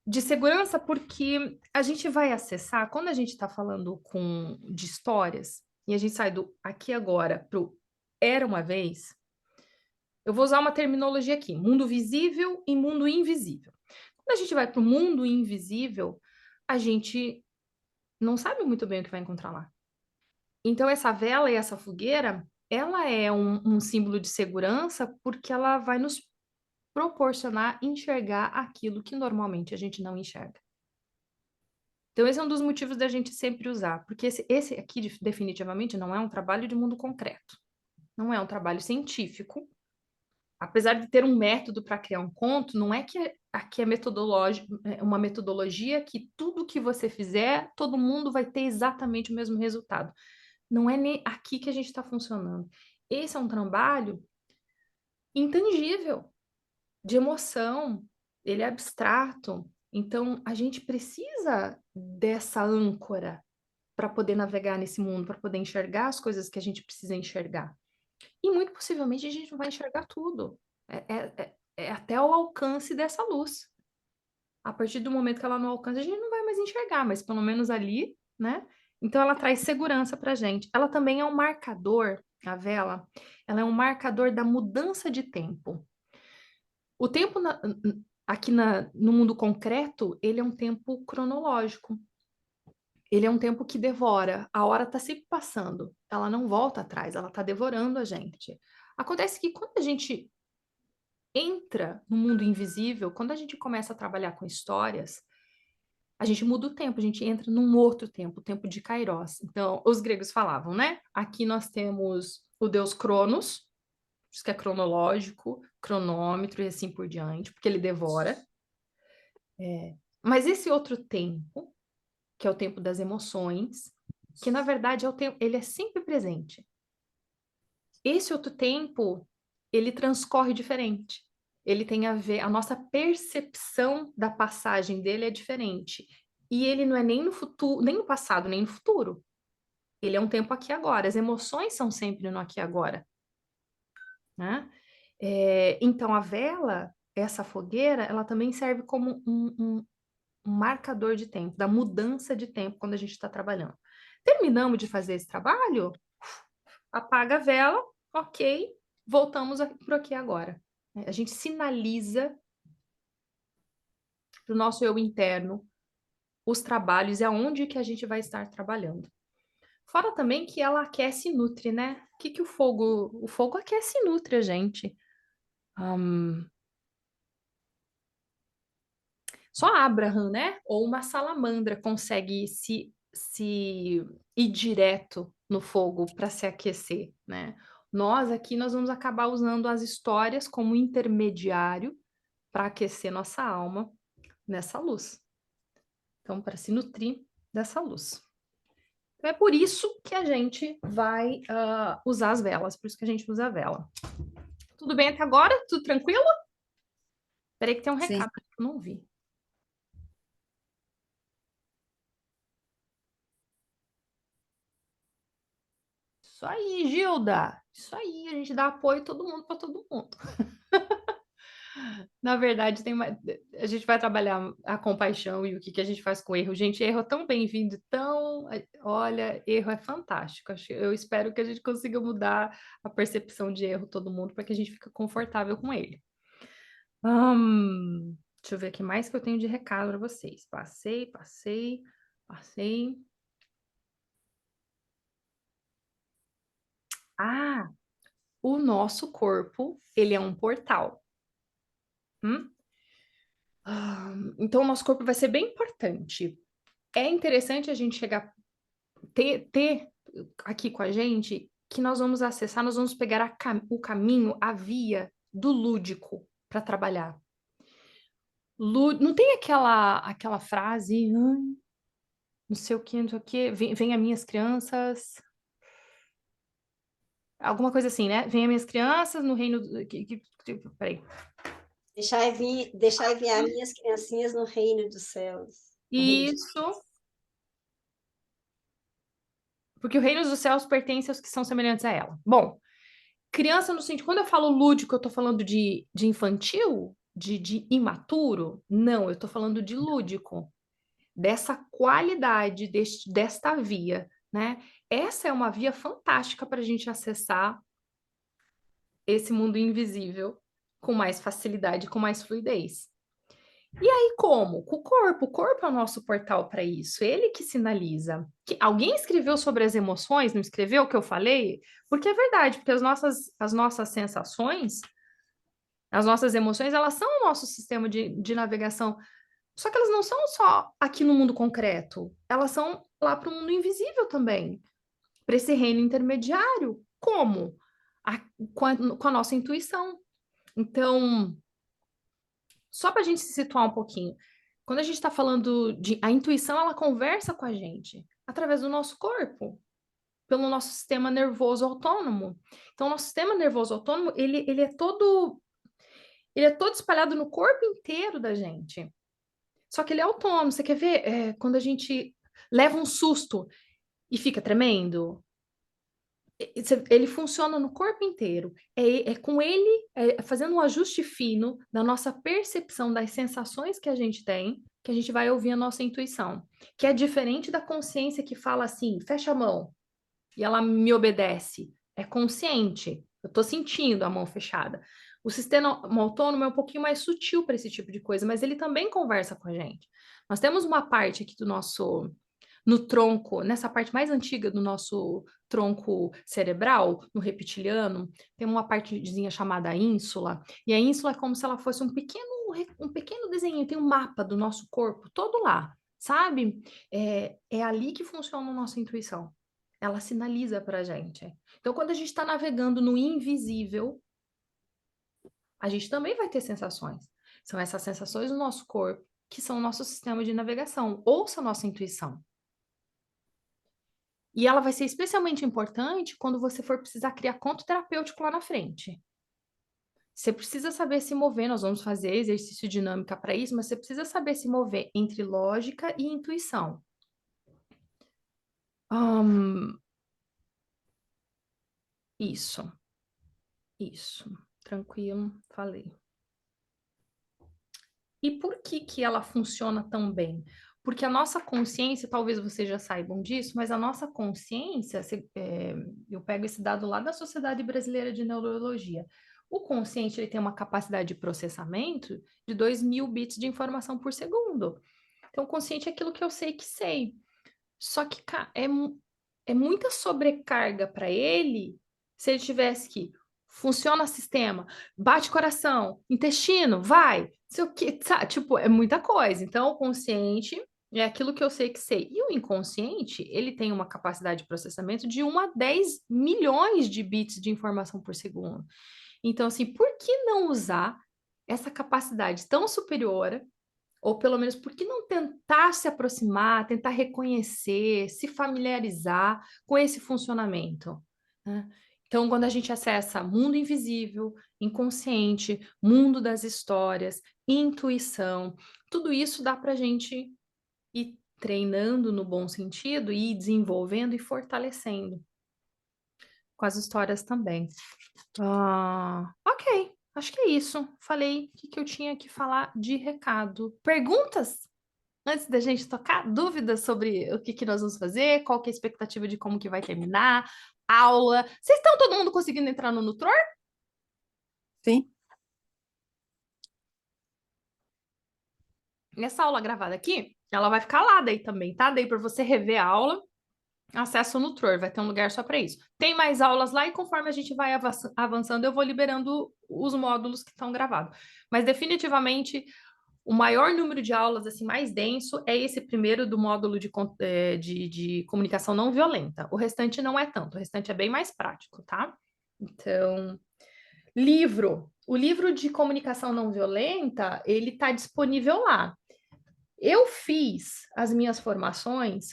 De segurança porque a gente vai acessar, quando a gente está falando de histórias, e a gente sai do aqui agora para o era uma vez, eu vou usar uma terminologia aqui, mundo visível e mundo invisível. Quando a gente vai para o mundo invisível, a gente não sabe muito bem o que vai encontrar lá. Então, essa vela e essa fogueira, ela é um símbolo de segurança porque ela vai nos proporcionar enxergar aquilo que normalmente a gente não enxerga. Então, esse é um dos motivos da gente sempre usar, porque esse aqui definitivamente não é um trabalho de mundo concreto. Não é um trabalho científico, apesar de ter um método para criar um conto, não é que aqui é uma metodologia que tudo que você fizer, todo mundo vai ter exatamente o mesmo resultado. Não é nem aqui que a gente está funcionando. Esse é um trabalho intangível, de emoção, ele é abstrato. Então, a gente precisa dessa âncora para poder navegar nesse mundo, para poder enxergar as coisas que a gente precisa enxergar. E muito possivelmente a gente não vai enxergar tudo. É até o alcance dessa luz. A partir do momento que ela não alcança, a gente não vai mais enxergar, mas pelo menos ali, né? Então ela traz segurança para a gente. Ela também é um marcador, a vela, ela é um marcador da mudança de tempo. O tempo aqui no mundo concreto, ele é um tempo cronológico. Ele é um tempo que devora. A hora está sempre passando. Ela não volta atrás, ela está devorando a gente. Acontece que quando a gente entra no mundo invisível, quando a gente começa a trabalhar com histórias, a gente muda o tempo, a gente entra num outro tempo, o tempo de Kairos. Então, os gregos falavam, né? Aqui nós temos o deus Cronos, isso que é cronológico, cronômetro e assim por diante, porque ele devora. Mas esse outro tempo, que é o tempo das emoções, que na verdade é o tempo, ele é sempre presente. Esse outro tempo, ele transcorre diferente. Ele tem a ver, a nossa percepção da passagem dele é diferente. E ele não é nem no futuro, nem no passado, nem no futuro. Ele é um tempo aqui e agora. As emoções são sempre no aqui e agora, né? Então a vela, essa fogueira, ela também serve como um marcador de tempo, da mudança de tempo quando a gente está trabalhando. Terminamos de fazer esse trabalho, apaga a vela, ok, voltamos para aqui agora. A gente sinaliza para o nosso eu interno os trabalhos e aonde que a gente vai estar trabalhando. Fora também que ela aquece e nutre, né? O que o fogo... O fogo aquece e nutre a gente. Só Abraham, né? Ou uma salamandra consegue se ir direto no fogo para se aquecer, né? Nós vamos acabar usando as histórias como intermediário para aquecer nossa alma nessa luz. Então, para se nutrir dessa luz. Então, é por isso que a gente vai usar as velas, por isso que a gente usa a vela. Tudo bem até agora? Tudo tranquilo? Peraí que tem um recado que eu não vi. Isso aí, Gilda. Isso aí, a gente dá apoio todo mundo para todo mundo. Na verdade, a gente vai trabalhar a compaixão e o que a gente faz com o erro. Gente, erro é tão bem-vindo, olha, erro é fantástico. Eu espero que a gente consiga mudar a percepção de erro todo mundo para que a gente fique confortável com ele. Deixa eu ver o que mais que eu tenho de recado para vocês. Passei. O nosso corpo, ele é um portal. Então, o nosso corpo vai ser bem importante. É interessante a gente ter aqui com a gente que nós vamos acessar, nós vamos pegar o caminho, a via do lúdico para trabalhar. Não tem aquela frase, não sei o que, vem as minhas crianças... Alguma coisa assim, né? Venha minhas crianças no reino... Peraí. Deixai vir as minhas criancinhas no reino dos céus. Isso. Porque o reino dos céus pertence aos que são semelhantes a ela. Bom, criança no sentido... Quando eu falo lúdico, eu tô falando de infantil? De imaturo? Não, eu tô falando de lúdico. Dessa qualidade, desta via, né? Essa é uma via fantástica para a gente acessar esse mundo invisível com mais facilidade, com mais fluidez. E aí como? Com o corpo. O corpo é o nosso portal para isso. Ele que sinaliza. Alguém escreveu sobre as emoções, não escreveu o que eu falei? Porque é verdade, porque as nossas sensações, as nossas emoções, elas são o nosso sistema de navegação. Só que elas não são só aqui no mundo concreto. Elas são lá para o mundo invisível também. Para esse reino intermediário. Como? Com a nossa intuição. Então, só para a gente se situar um pouquinho, quando a gente está falando de... A intuição, ela conversa com a gente através do nosso corpo, pelo nosso sistema nervoso autônomo. Então, o nosso sistema nervoso autônomo, ele é todo espalhado no corpo inteiro da gente. Só que ele é autônomo. Você quer ver? Quando a gente leva um susto e fica tremendo, ele funciona no corpo inteiro. É com ele, fazendo um ajuste fino da nossa percepção das sensações que a gente tem, que a gente vai ouvir a nossa intuição. Que é diferente da consciência que fala assim, fecha a mão, e ela me obedece. É consciente. Eu estou sentindo a mão fechada. O sistema autônomo é um pouquinho mais sutil para esse tipo de coisa, mas ele também conversa com a gente. Nós temos uma parte aqui do nosso, no tronco, nessa parte mais antiga do nosso tronco cerebral, no reptiliano, tem uma partezinha chamada ínsula, e a ínsula é como se ela fosse um pequeno desenho, tem um mapa do nosso corpo todo lá, sabe? É ali que funciona a nossa intuição. Ela sinaliza para a gente. Então, quando a gente está navegando no invisível, a gente também vai ter sensações. São essas sensações do nosso corpo que são o nosso sistema de navegação. Ouça a nossa intuição. E ela vai ser especialmente importante quando você for precisar criar conto terapêutico lá na frente. Você precisa saber se mover, nós vamos fazer exercício dinâmica para isso, mas você precisa saber se mover entre lógica e intuição. Isso. Tranquilo, falei. E por que ela funciona tão bem? Porque a nossa consciência, talvez vocês já saibam disso, mas a nossa consciência, eu pego esse dado lá da Sociedade Brasileira de Neurologia. O consciente ele tem uma capacidade de processamento de 2.000 bits de informação por segundo. Então, o consciente é aquilo que eu sei que sei. Só que é muita sobrecarga para ele se ele tivesse que funciona sistema, bate coração, intestino, vai, sei o que, sabe? Tipo, é muita coisa. Então, o consciente é aquilo que eu sei que sei. E o inconsciente, ele tem uma capacidade de processamento de 1 a 10 milhões de bits de informação por segundo. Então, assim, por que não usar essa capacidade tão superior, ou pelo menos por que não tentar se aproximar, tentar reconhecer, se familiarizar com esse funcionamento, né? Então, quando a gente acessa mundo invisível, inconsciente, mundo das histórias, intuição, tudo isso dá para a gente ir treinando no bom sentido e ir desenvolvendo e fortalecendo com as histórias também. Ok, acho que é isso. Falei o que eu tinha que falar de recado. Perguntas? Antes da gente tocar, dúvidas sobre o que nós vamos fazer, qual que é a expectativa de como que vai terminar, aula. Vocês estão todo mundo conseguindo entrar no Nutror? Sim. Essa aula gravada aqui, ela vai ficar lá daí também, tá? Daí para você rever a aula, acesso no Nutror, vai ter um lugar só para isso. Tem mais aulas lá e conforme a gente vai avançando, eu vou liberando os módulos que estão gravados. Mas definitivamente o maior número de aulas, assim, mais denso, é esse primeiro do módulo de comunicação não violenta. O restante não é tanto, o restante é bem mais prático, tá? Então, o livro de comunicação não violenta, ele está disponível lá. Eu fiz as minhas formações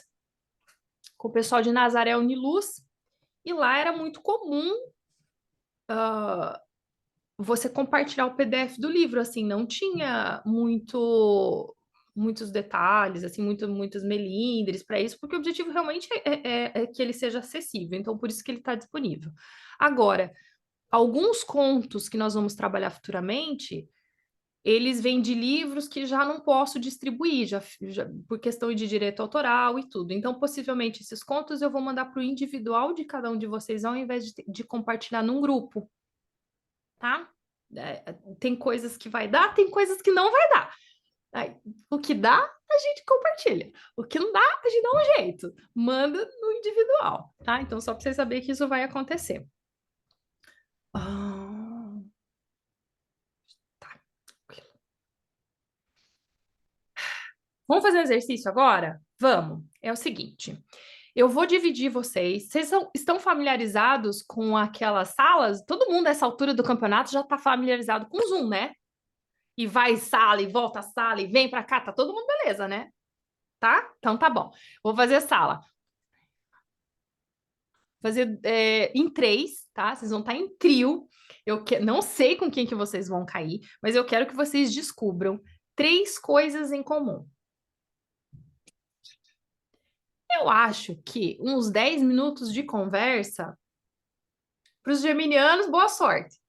com o pessoal de Nazaré Uniluz, e lá era muito comum você compartilhar o PDF do livro, assim, não tinha muitos detalhes, assim, muitos melindres para isso, porque o objetivo realmente é que ele seja acessível, então por isso que ele está disponível. Agora, alguns contos que nós vamos trabalhar futuramente, eles vêm de livros que já não posso distribuir, já por questão de direito autoral e tudo. Então, possivelmente, esses contos eu vou mandar para o individual de cada um de vocês, ao invés de compartilhar num grupo, tá? Tem coisas que vai dar, tem coisas que não vai dar. Aí, o que dá, a gente compartilha. O que não dá, a gente dá um jeito. Manda no individual, tá? Então, só para vocês saberem que isso vai acontecer. Tá. Vamos fazer um exercício agora? Vamos. É o seguinte. Eu vou dividir vocês. Estão familiarizados com aquelas salas? Todo mundo nessa altura do campeonato já está familiarizado com o Zoom, né? E vai sala, e volta a sala, e vem para cá, tá todo mundo beleza, né? Tá? Então tá bom. Vou fazer sala. Fazer em 3, tá? Vocês vão estar em trio. Não sei com quem que vocês vão cair, mas eu quero que vocês descubram 3 coisas em comum. Eu acho que uns 10 minutos de conversa para os geminianos, boa sorte.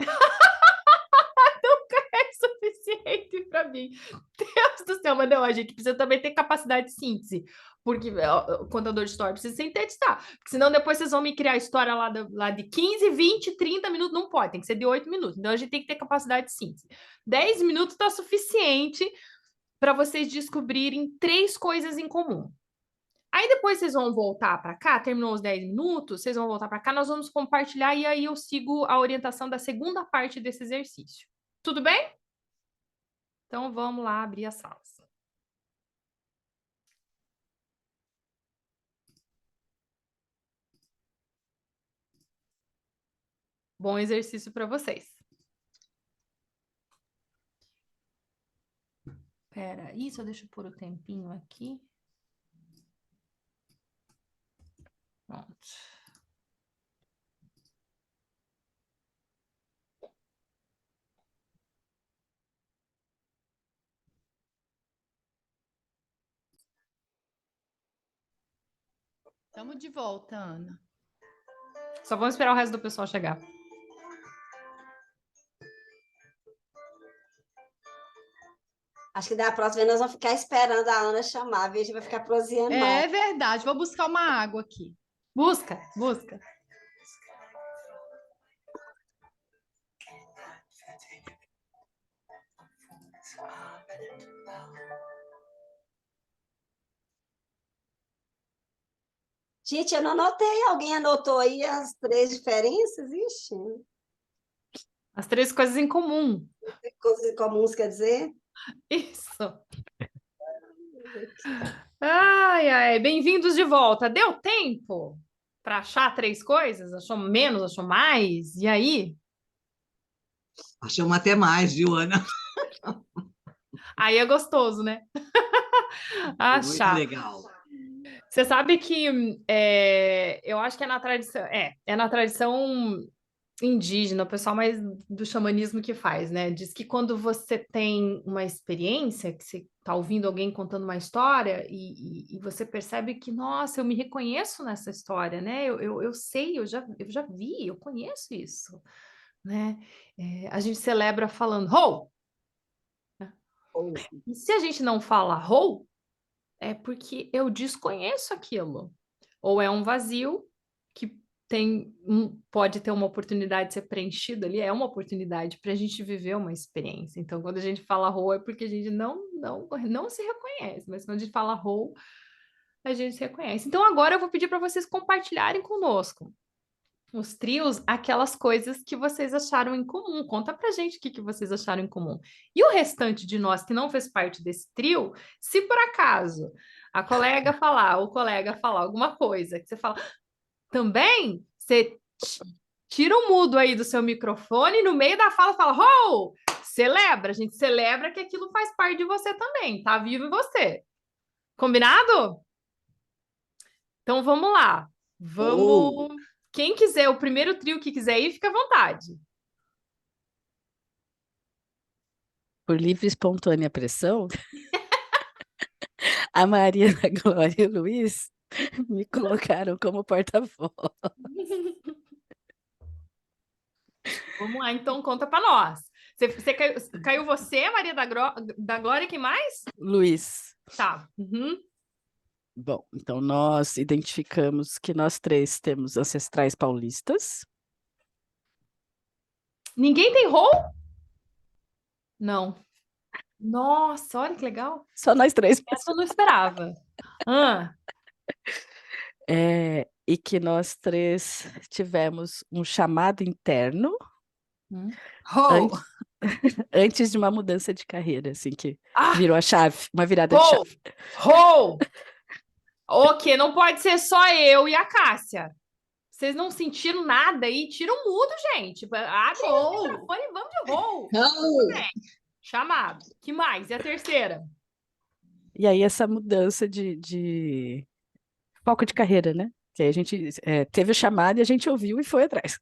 Nunca é suficiente para mim. Deus do céu, mas não, a gente precisa também ter capacidade de síntese, porque o contador de história precisa sintetizar, porque senão depois vocês vão me criar história lá de 15, 20, 30 minutos, não pode, tem que ser de 8 minutos, então a gente tem que ter capacidade de síntese. 10 minutos está suficiente para vocês descobrirem 3 coisas em comum. Aí depois vocês vão voltar para cá, terminou os 10 minutos, vocês vão voltar para cá, nós vamos compartilhar e aí eu sigo a orientação da segunda parte desse exercício. Tudo bem? Então vamos lá abrir as salas. Bom exercício para vocês. Espera aí, só deixa eu pôr o tempinho aqui. Pronto. Estamos de volta, Ana. Só vamos esperar o resto do pessoal chegar. Acho que da próxima vez nós vamos ficar esperando a Ana chamar, a gente vai ficar proseando mais. É verdade, vou buscar uma água aqui. Busca, busca. Gente, eu não anotei. Alguém anotou aí as 3 diferenças? Ixi. As 3 coisas em comum. Coisas comuns, quer dizer? Isso. Ai, ai, bem-vindos de volta. Deu tempo para achar 3 coisas? Achou menos, achou mais? E aí? Achamos até mais, viu, Ana? Aí é gostoso, né? Achar. Muito legal. Você sabe que eu acho que é na tradição indígena, o pessoal mais do xamanismo que faz, né? Diz que quando você tem uma experiência, que você está ouvindo alguém contando uma história e você percebe que, nossa, eu me reconheço nessa história, né? Eu sei, eu já vi, eu conheço isso, né? A gente celebra falando ho! E se a gente não fala ho, é porque eu desconheço aquilo. Ou é um vazio que pode ter uma oportunidade de ser preenchido ali, é uma oportunidade para a gente viver uma experiência. Então, quando a gente fala role, é porque a gente não se reconhece, mas quando a gente fala role, a gente se reconhece. Então, agora eu vou pedir para vocês compartilharem conosco os trios, aquelas coisas que vocês acharam em comum. Conta pra gente o que vocês acharam em comum. E o restante de nós que não fez parte desse trio, se por acaso a colega falar, ou o colega falar alguma coisa, que você fala, também, você tira o mudo aí do seu microfone e no meio da fala ho! Celebra, a gente celebra que aquilo faz parte de você também, tá vivo em você. Combinado? Então vamos lá. Vamos... Quem quiser, o primeiro trio que quiser ir, fica à vontade. Por livre e espontânea pressão, a Maria da Glória e o Luiz me colocaram como porta-voz. Vamos lá, então conta para nós. Você caiu você, Maria da Glória, quem mais? Luiz. Tá. Uhum. Bom, então nós identificamos que nós 3 temos ancestrais paulistas. Ninguém tem rol? Não. Nossa, olha que legal. Só nós 3. Essa eu não esperava. E que nós 3 tivemos um chamado interno antes de uma mudança de carreira, assim, que virou a chave, uma virada de chave. O quê? Não pode ser só eu e a Cássia. Vocês não sentiram nada aí? Tira o mudo, gente. Abre o microfone e vamos de roll. Chamado. Que mais? E a terceira? E aí essa mudança de foco de carreira, né? Que aí a gente teve o chamado e a gente ouviu e foi atrás.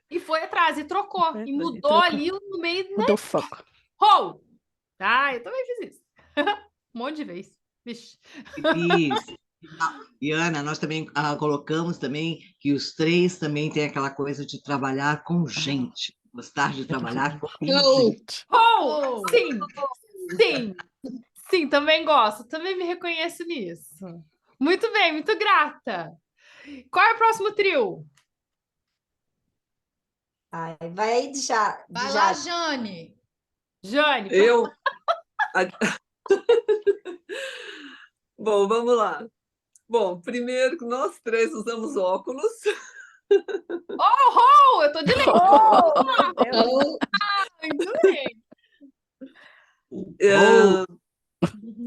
E foi atrás, e trocou. Foi E atrás, e mudou trocou. ali no meio, né? Mudou o foco. Roll! Ah, eu também fiz isso. Um monte de vez. Vixe. Isso. E Ana, nós também colocamos também que os três também têm aquela coisa de trabalhar com gente, gostar de trabalhar com gente. Roll! Sim! Sim! Sim, também gosto. Também me reconheço nisso. Muito bem, muito grata. Qual é o próximo trio? Ai, vai aí de já. Vai lá, Jane. Jane. Eu. Bom, vamos lá. Bom, primeiro que nós três usamos óculos. Oh, eu tô de leite. Muito bem.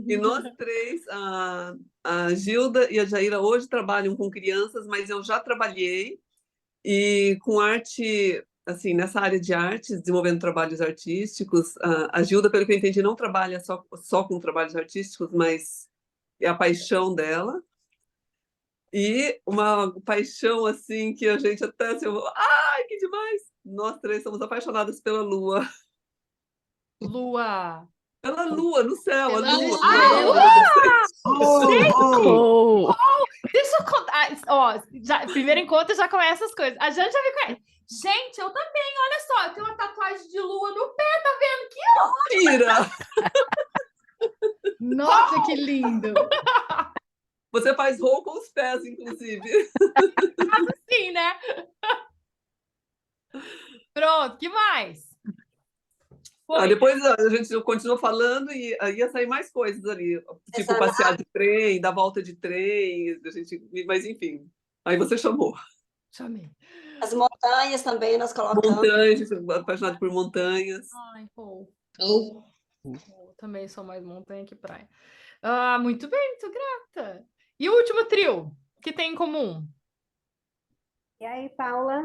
E nós três, a Gilda e a Jaira, hoje trabalham com crianças, mas eu já trabalhei e com arte, assim, nessa área de artes, desenvolvendo trabalhos artísticos. A Gilda, pelo que eu entendi, não trabalha só com trabalhos artísticos, mas é a paixão dela. E uma paixão, assim, que a gente até... Assim, ai, que demais! Nós três somos apaixonadas pela lua. Lua. Pela lua, no céu, a lua. Deixa eu contar. Ó, primeiro encontro já começa as coisas. A Jane já me conhece. Gente, eu também, olha só, eu tenho uma tatuagem de lua no pé, tá vendo? Que Mentira! Nossa, que lindo! Você faz roll com os pés, inclusive. Sim, né? Pronto, que mais? Depois a gente continuou falando e ia sair mais coisas ali, tipo passear de trem, dar volta de trem, mas enfim. Aí você chamou. Chamei. As montanhas também nós colocamos. Montanhas, apaixonado por montanhas. Ai, pô. Também sou mais montanha que praia. Muito bem, muito grata. E o último trio, que tem em comum? E aí, Paula,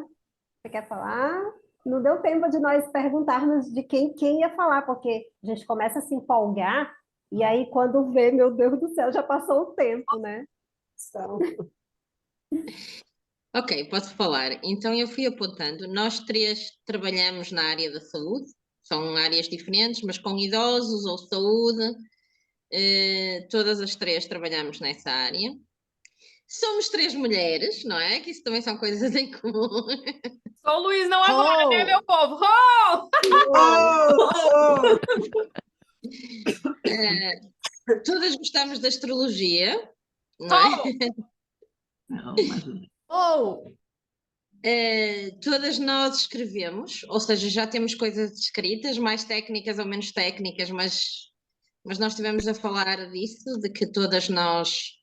você quer falar? Não deu tempo de nós perguntarmos de quem ia falar, porque a gente começa a se empolgar, e aí quando vê, meu Deus do céu, já passou o tempo, né? Ok, posso falar. Então eu fui apontando. Nós três trabalhamos na área da saúde, são áreas diferentes, mas com idosos ou saúde, todas as três trabalhamos nessa área. Somos três mulheres, não é? Que isso também são coisas em comum. Sou o Luiz, não agora, né, meu povo? Todas gostamos da astrologia, não é? Todas nós escrevemos, ou seja, já temos coisas escritas, mais técnicas ou menos técnicas, mas nós estivemos a falar disso, de que todas nós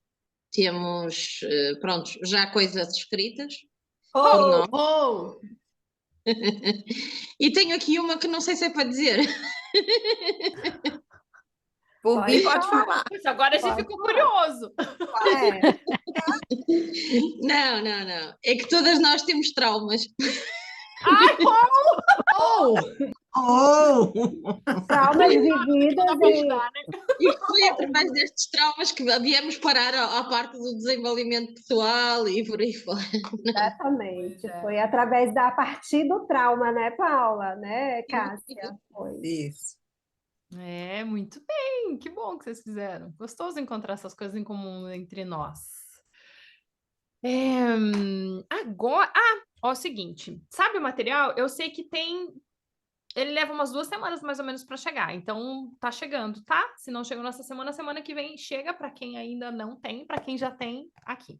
temos, pronto, já coisas escritas por nós. E tenho aqui uma que não sei se é para dizer. Por mim, pode falar. Agora a gente ficou curioso. Não. É que todas nós temos traumas. Ai, Traumas vividos e foi através destes traumas que viemos parar à parte do desenvolvimento pessoal e por aí fora. Exatamente. Foi através a partir do trauma, né, Paula? Né, Cássia? Foi. Isso. Muito bem. Que bom que vocês fizeram. Gostoso encontrar essas coisas em comum entre nós. Agora, ó, é o seguinte, sabe o material? Eu sei que ele leva umas 2 semanas mais ou menos para chegar, então tá chegando, tá? Se não chegou nessa semana, semana que vem chega para quem ainda não tem, para quem já tem aqui.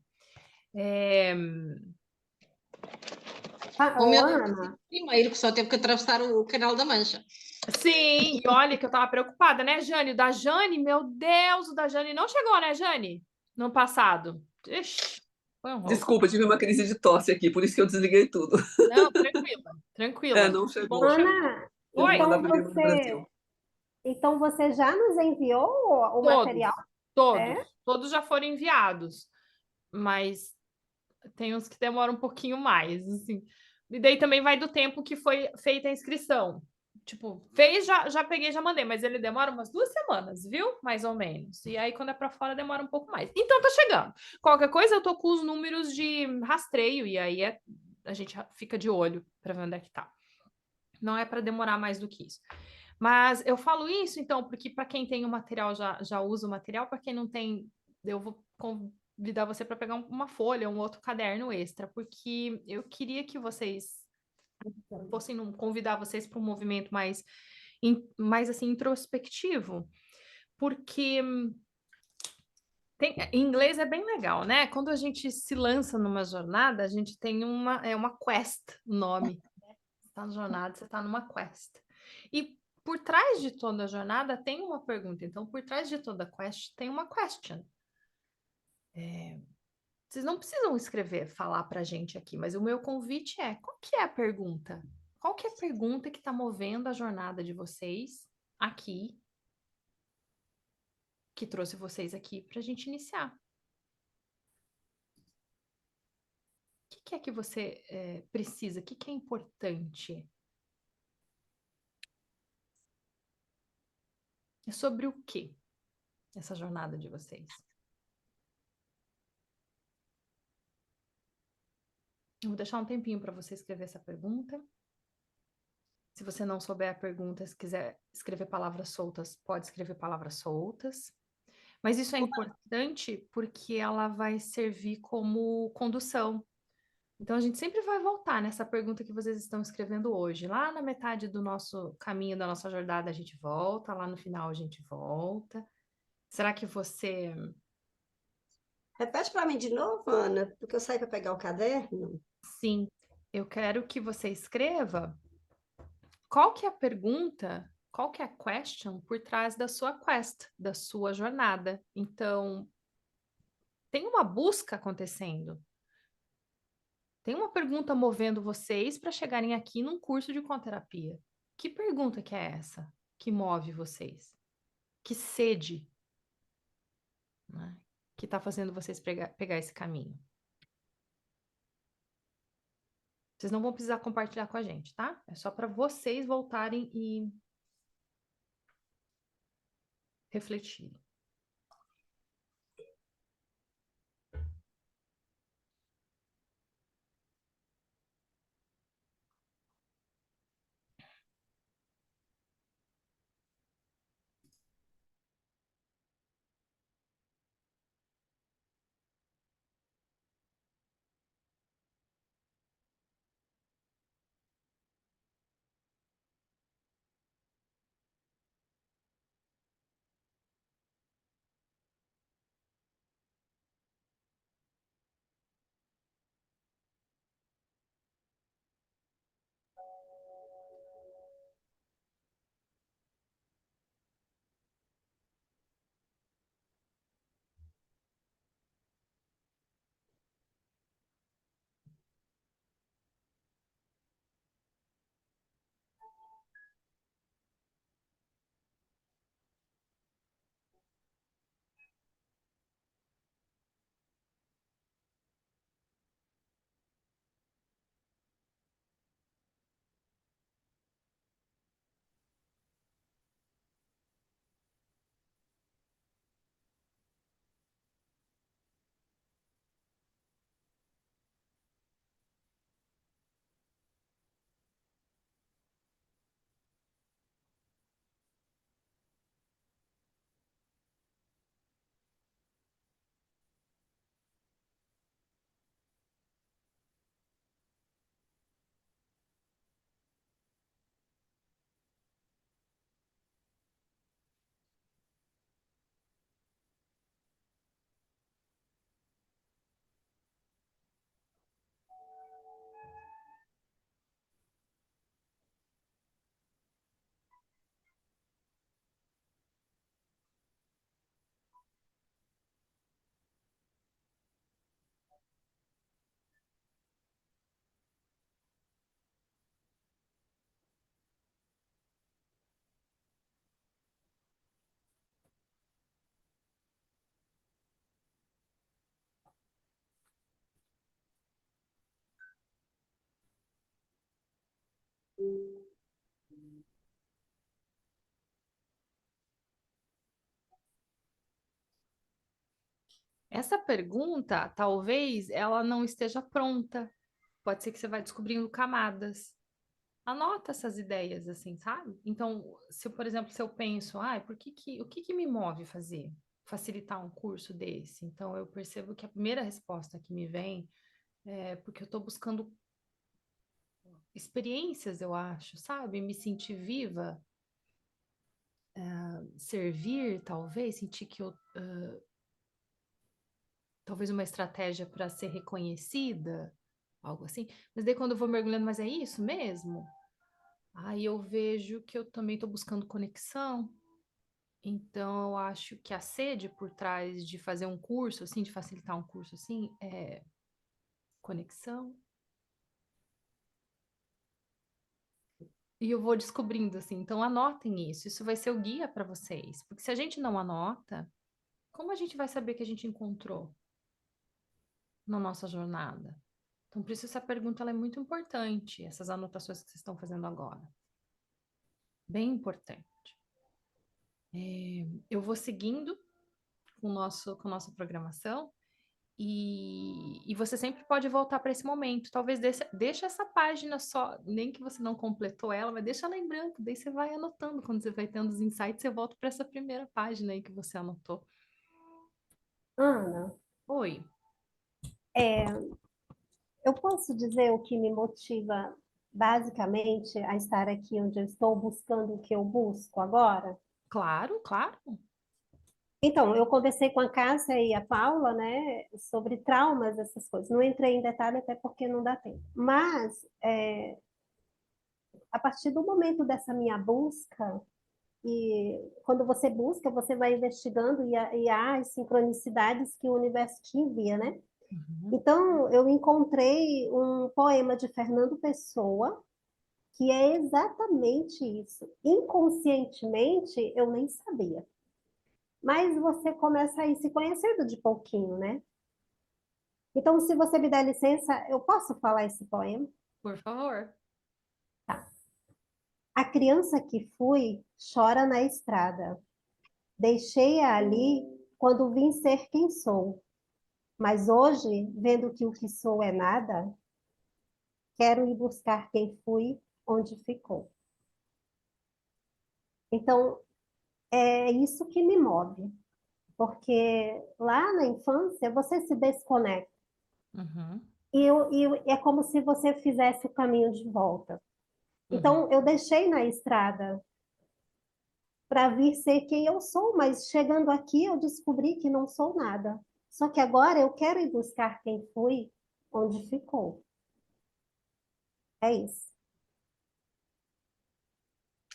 O meu primeiro, que só teve que atravessar o Canal da Mancha. Sim, e olha que eu tava preocupada, né, Jane? O da Jane, meu Deus, o da Jane não chegou, né, Jane? No passado. Ixi. Desculpa, tive uma crise de tosse aqui, por isso que eu desliguei tudo. Não, tranquila. Não chegou. Ana, então você já nos enviou o material? Todos já foram enviados. mas tem uns que demoram um pouquinho mais, assim. E daí também vai do tempo que foi feita a inscrição. Tipo, fez, já peguei, já mandei, mas ele demora umas 2 semanas, viu? Mais ou menos. E aí, quando é para fora, demora um pouco mais. Então, tá chegando. Qualquer coisa, eu tô com os números de rastreio, e aí a gente fica de olho para ver onde é que tá. Não é para demorar mais do que isso. Mas eu falo isso, então, porque para quem tem o material, já usa o material, para quem não tem, eu vou convidar você para pegar uma folha, um outro caderno extra, porque eu queria que vocês fossem convidar vocês para um movimento mais assim, introspectivo, porque em inglês é bem legal, né? Quando a gente se lança numa jornada, a gente tem uma quest, o nome. Você está na jornada, você está numa quest. E por trás de toda a jornada tem uma pergunta. Então, por trás de toda quest tem uma question. Vocês não precisam escrever, falar para a gente aqui, mas o meu convite é: qual que é a pergunta? Qual que é a pergunta que está movendo a jornada de vocês aqui, que trouxe vocês aqui para a gente iniciar? O que é que você precisa? O que é importante? É sobre o que essa jornada de vocês? Eu vou deixar um tempinho para você escrever essa pergunta. Se você não souber a pergunta, se quiser escrever palavras soltas, pode escrever palavras soltas. Mas isso é importante porque ela vai servir como condução. Então, a gente sempre vai voltar nessa pergunta que vocês estão escrevendo hoje. Lá na metade do nosso caminho, da nossa jornada, a gente volta, lá no final a gente volta. Será que você. Repete para mim de novo, Ana, porque eu saí para pegar o caderno. Sim, eu quero que você escreva qual que é a pergunta, qual que é a question por trás da sua quest, da sua jornada. Então, tem uma busca acontecendo. Tem uma pergunta movendo vocês para chegarem aqui num curso de conterapia. Que pergunta que é essa que move vocês? Que sede, né, que está fazendo vocês pegar esse caminho? Vocês não vão precisar compartilhar com a gente, tá? É só para vocês voltarem e refletirem. Essa pergunta, talvez ela não esteja pronta. Pode ser que você vai descobrindo camadas. Anota essas ideias, assim, sabe? Então, se, por exemplo, se eu penso, o que que me move fazer? Facilitar um curso desse. Então, eu percebo que a primeira resposta que me vem é porque eu estou buscando experiências, eu acho, sabe? Me sentir viva, servir, talvez, sentir que eu, talvez uma estratégia para ser reconhecida, algo assim. Mas daí quando eu vou mergulhando, mas é isso mesmo? Aí eu vejo que eu também estou buscando conexão. Então, eu acho que a sede por trás de fazer um curso, assim, de facilitar um curso, assim, é conexão. E eu vou descobrindo, assim. Então, anotem isso. Isso vai ser o guia para vocês. Porque se a gente não anota, como a gente vai saber que a gente encontrou na nossa jornada? Então, por isso essa pergunta ela é muito importante, essas anotações que vocês estão fazendo agora. Bem importante. Eu vou seguindo com a nossa programação e você sempre pode voltar para esse momento. Talvez deixa essa página só, nem que você não completou ela, mas deixa ela em branco, daí você vai anotando. Quando você vai tendo os insights, você volta para essa primeira página aí que você anotou. Ana, Oi. eu posso dizer o que me motiva basicamente a estar aqui onde eu estou buscando o que eu busco agora? Claro, claro. Então, eu conversei com a Cássia e a Paula, né, sobre traumas, essas coisas. Não entrei em detalhe até porque não dá tempo. Mas, a partir do momento dessa minha busca, e quando você busca, você vai investigando e há as sincronicidades que o universo te envia, né? Uhum. Então, eu encontrei um poema de Fernando Pessoa, que é exatamente isso. Inconscientemente, eu nem sabia. Mas você começa a ir se conhecendo de pouquinho, né? Então, se você me dá licença, eu posso falar esse poema? Por favor. A criança que fui chora na estrada. Deixei-a ali quando vim ser quem sou. Mas hoje, vendo que o que sou é nada, quero ir buscar quem fui, onde ficou. Então, é isso que me move. Porque lá na infância, você se desconecta. Uhum. E é como se você fizesse o caminho de volta. Uhum. Então, eu deixei na estrada para vir ser quem eu sou, mas chegando aqui eu descobri que não sou nada. Só que agora eu quero ir buscar quem fui, onde ficou. É isso.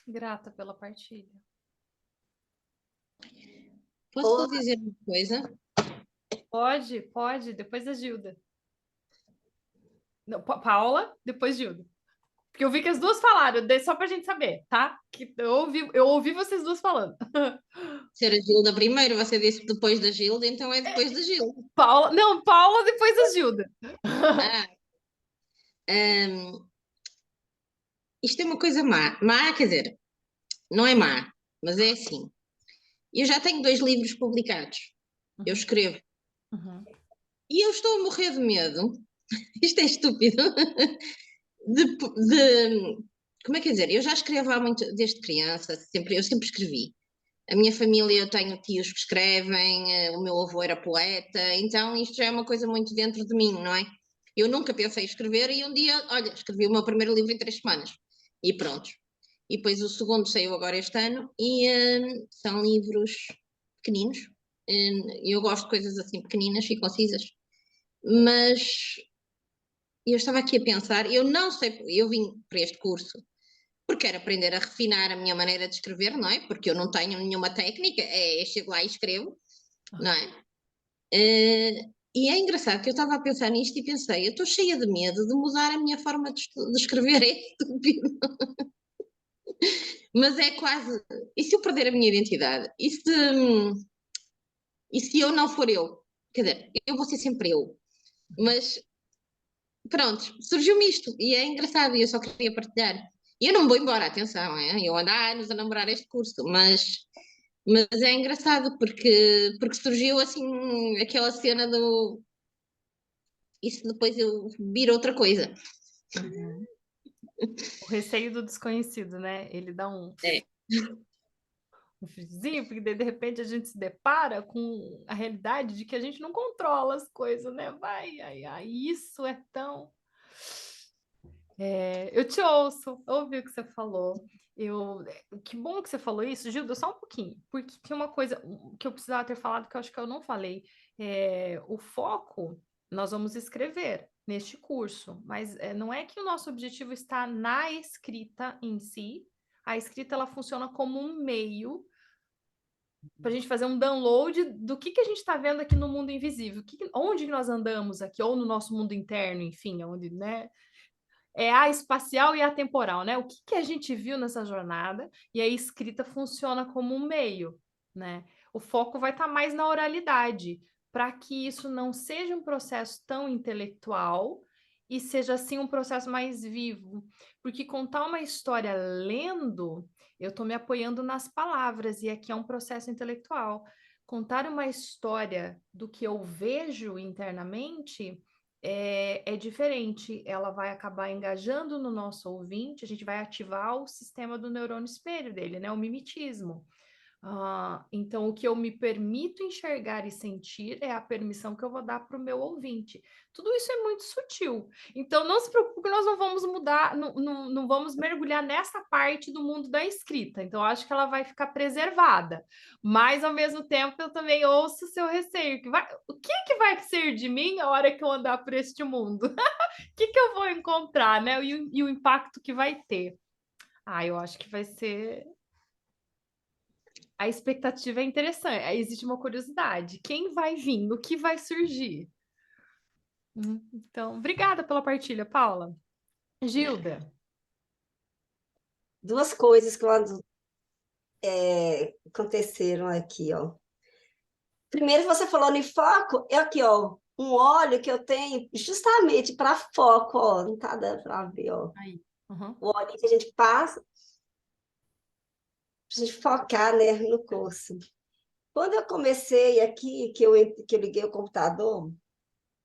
Grata pela partilha. Posso dizer uma coisa? Pode, depois da Gilda. Não, Paula, depois Gilda. Porque eu vi que as duas falaram, só pra gente saber, tá? Que eu ouvi vocês duas falando. Ser a Gilda primeiro, você disse depois da Gilda, então é depois da Gilda. Paula, depois da Gilda. Ah, isto é uma coisa má. Má, quer dizer, não é má, mas é assim. Eu já tenho 2 livros publicados. Eu escrevo. Uhum. E eu estou a morrer de medo. Isto é estúpido. De, como é que é dizer? Eu já escrevo há muito, desde criança, eu sempre escrevi. A minha família, eu tenho tios que escrevem, o meu avô era poeta, então isto já é uma coisa muito dentro de mim, não é? Eu nunca pensei em escrever e um dia, olha, escrevi o meu primeiro livro em 3 semanas e pronto. E depois o segundo saiu agora este ano e são livros pequeninos. Eu gosto de coisas assim pequeninas e concisas, mas eu estava aqui a pensar, eu não sei, eu vim para este curso porque quero aprender a refinar a minha maneira de escrever, não é? Porque eu não tenho nenhuma técnica, eu chego lá e escrevo, não é? E é engraçado que eu estava a pensar nisto e pensei, eu estou cheia de medo de mudar a minha forma de escrever, é estúpido. Mas é quase, e se eu perder a minha identidade? E se eu não for eu? Quer dizer, eu vou ser sempre eu, mas pronto, surgiu-me isto e é engraçado e eu só queria partilhar. E eu não me vou embora, atenção, eu ando há anos a namorar este curso, mas Mas é engraçado porque surgiu assim aquela cena do. Isso depois eu vir outra coisa. Uhum. O receio do desconhecido, né? Ele dá É. um friozinho, porque daí, de repente a gente se depara com a realidade de que a gente não controla as coisas, né? Vai, ai, ai, isso é tão. Eu te ouço, ouvi o que você falou. Que bom que você falou isso, Gilda, só um pouquinho, porque tem uma coisa que eu precisava ter falado que eu acho que eu não falei. O foco, nós vamos escrever neste curso, mas não é que o nosso objetivo está na escrita em si. A escrita ela funciona como um meio para a gente fazer um download do que a gente está vendo aqui no mundo invisível, onde nós andamos aqui, ou no nosso mundo interno, enfim, onde, né? É a espacial e a temporal, né? O que a gente viu nessa jornada, e a escrita funciona como um meio, né? O foco vai estar mais na oralidade, para que isso não seja um processo tão intelectual e seja assim um processo mais vivo. Porque contar uma história lendo, eu estou me apoiando nas palavras, e aqui é um processo intelectual. Contar uma história do que eu vejo internamente é diferente, ela vai acabar engajando no nosso ouvinte, a gente vai ativar o sistema do neurônio espelho dele, né? O mimetismo. Então, o que eu me permito enxergar e sentir é a permissão que eu vou dar para o meu ouvinte. Tudo isso é muito sutil. Então, não se preocupe que nós não vamos mudar, não vamos mergulhar nessa parte do mundo da escrita. Então, acho que ela vai ficar preservada. Mas, ao mesmo tempo, eu também ouço o seu receio. O que vai ser de mim a hora que eu andar por este mundo? O que eu vou encontrar, né? E o impacto que vai ter. Eu acho que vai ser a expectativa é interessante. Existe uma curiosidade. Quem vai vir? O que vai surgir? Então, obrigada pela partilha, Paula. Gilda. Duas coisas que aconteceram aqui, ó. Primeiro, você falou em foco, aqui, ó, um óleo que eu tenho justamente para foco, ó, não tá dando para ver, ó. Aí. Uhum. O óleo que a gente passa para a gente focar, né, no curso. Quando eu comecei aqui, que eu liguei o computador,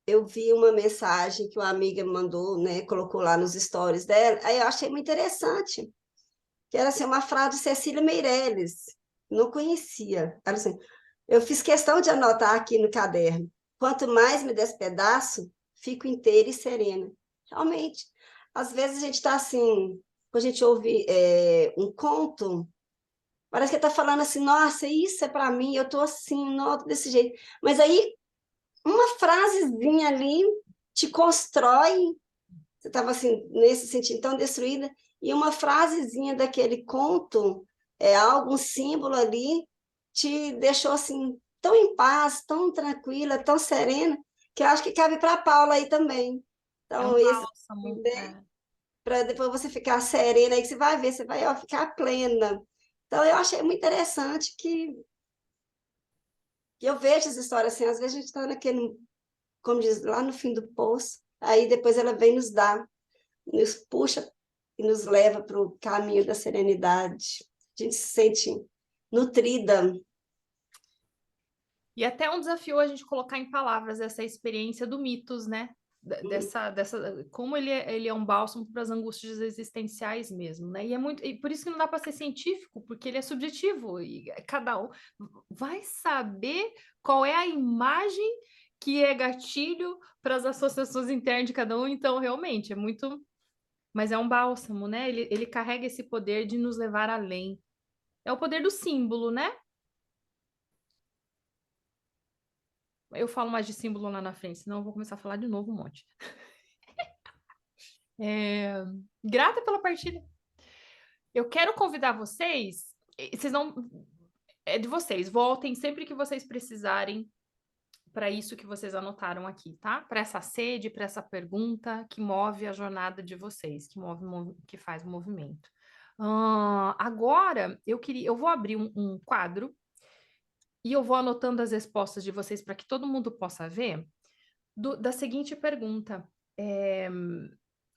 eu vi uma mensagem que uma amiga me mandou, né, colocou lá nos stories dela, aí eu achei muito interessante, que era assim, uma frase de Cecília Meirelles, não conhecia. Era assim, eu fiz questão de anotar aqui no caderno, quanto mais me despedaço, fico inteira e serena. Realmente, às vezes a gente está assim, quando a gente ouve um conto, parece que está falando assim, nossa, isso é para mim, eu estou assim, noto desse jeito. Mas aí, uma frasezinha ali te constrói, você estava assim, nesse sentido tão destruída, e uma frasezinha daquele conto, algum símbolo ali, te deixou assim, tão em paz, tão tranquila, tão serena, que eu acho que cabe para a Paula aí também. Então, um bálsamo. Para depois você ficar serena, aí que você vai ver, você vai ficar plena. Então, eu achei muito interessante que eu vejo essa história assim, às vezes a gente está naquele, como diz, lá no fim do poço, aí depois ela vem nos dar, nos puxa e nos leva para o caminho da serenidade. A gente se sente nutrida. E até um desafio a gente colocar em palavras essa experiência do mitos, né? Como ele é um bálsamo para as angústias existenciais mesmo, né? E por isso que não dá para ser científico, porque ele é subjetivo e cada um vai saber qual é a imagem que é gatilho para as associações internas de cada um. Então, realmente, é muito. Mas é um bálsamo, né? Ele carrega esse poder de nos levar além. É o poder do símbolo, né? Eu falo mais de símbolo lá na frente, senão eu vou começar a falar de novo um monte. Grata pela partilha. Eu quero convidar vocês não. É de vocês, voltem sempre que vocês precisarem para isso que vocês anotaram aqui, tá? Para essa sede, para essa pergunta que move a jornada de vocês, que faz o movimento. Agora, eu vou abrir um quadro e eu vou anotando as respostas de vocês para que todo mundo possa ver da seguinte pergunta: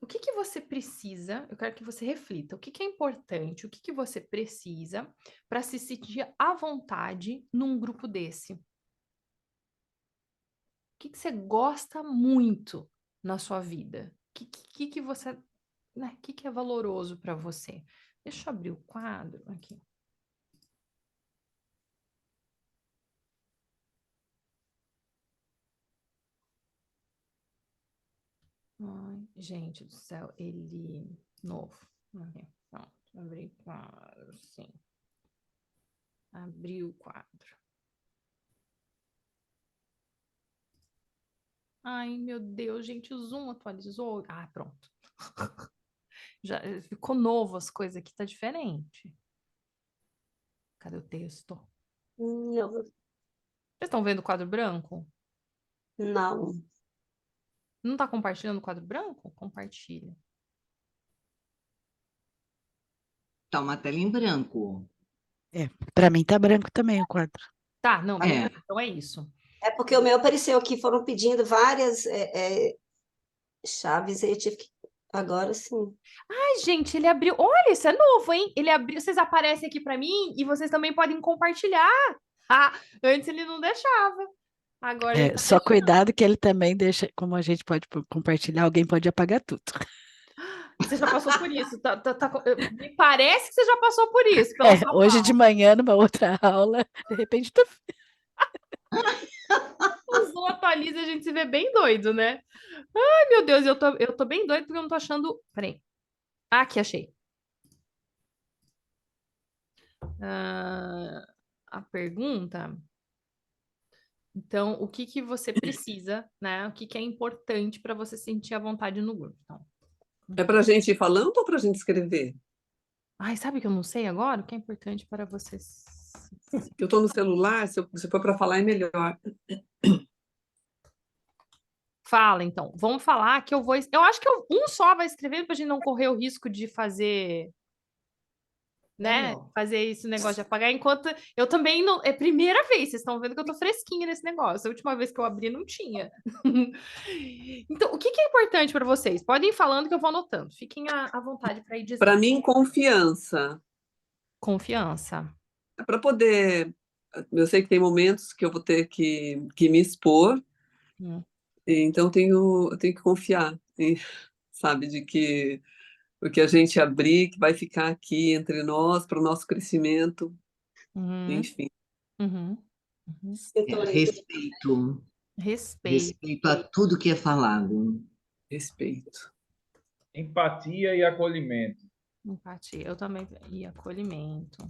o que que você precisa? Eu quero que você reflita. O que que é importante? O que que você precisa para se sentir à vontade num grupo desse? O que que você gosta muito na sua vida? Que você, né? O que que é valoroso para você? Deixa eu abrir o quadro aqui. Ai, gente do céu, ele novo. Aqui, pronto, abri quadro, sim. Abri o quadro. Ai, meu Deus, gente, o Zoom atualizou. Ah, pronto. Já ficou novo as coisas aqui, tá diferente. Cadê o texto? Não, Vocês estão vendo o quadro branco? não. Não tá compartilhando o quadro branco? Compartilha. Tá uma tela em branco. Para mim tá branco também o quadro. Tá, não, beleza. É. Então é isso. É porque o meu apareceu aqui, foram pedindo várias chaves, aí eu tive que. Agora sim. Ai, gente, ele abriu. Olha, isso é novo, hein? Ele abriu. Vocês aparecem aqui pra mim e vocês também podem compartilhar. Ah, antes ele não deixava. Agora ele tá Só deixando. cuidado que ele também deixa, como a gente pode compartilhar, alguém pode apagar tudo. Você já passou por isso. Me parece que você já passou por isso, pela sua Hoje de fala. manhã, numa outra aula, de repente, O Zoom atualiza e a gente se vê bem doido, né? Ai, meu Deus, eu tô bem doido porque eu não tô achando. Peraí. Ah, aqui, achei. A pergunta. Então, o que que você precisa, né? O que que é importante para você sentir a vontade no grupo? Então, É para a gente ir falando ou para a gente escrever? ai, sabe o que eu não sei agora? O que é importante para vocês? Eu estou no celular, se for para falar é melhor. Fala, então. Vamos falar que eu vou. Eu acho que um só vai escrever para a gente não correr o risco de fazer, né? Melhor. Fazer esse negócio de apagar, enquanto eu também não. É a primeira vez, vocês estão vendo que eu tô fresquinha nesse negócio. A última vez que eu abri não tinha. Então, o que que é importante para vocês? Podem ir falando que eu vou anotando. Fiquem à vontade para ir Para dizendo. mim, confiança. Confiança. Para poder. Eu sei que tem momentos que eu vou ter que me expor, Hum. então eu tenho que confiar, sabe, de que o que a gente abrir, que vai ficar aqui entre nós, para o nosso crescimento, Uhum, enfim, uhum, uhum. Sintonia. Respeito. Respeito, Respeito a tudo que é falado. respeito. Empatia e acolhimento. empatia. Eu também. E acolhimento.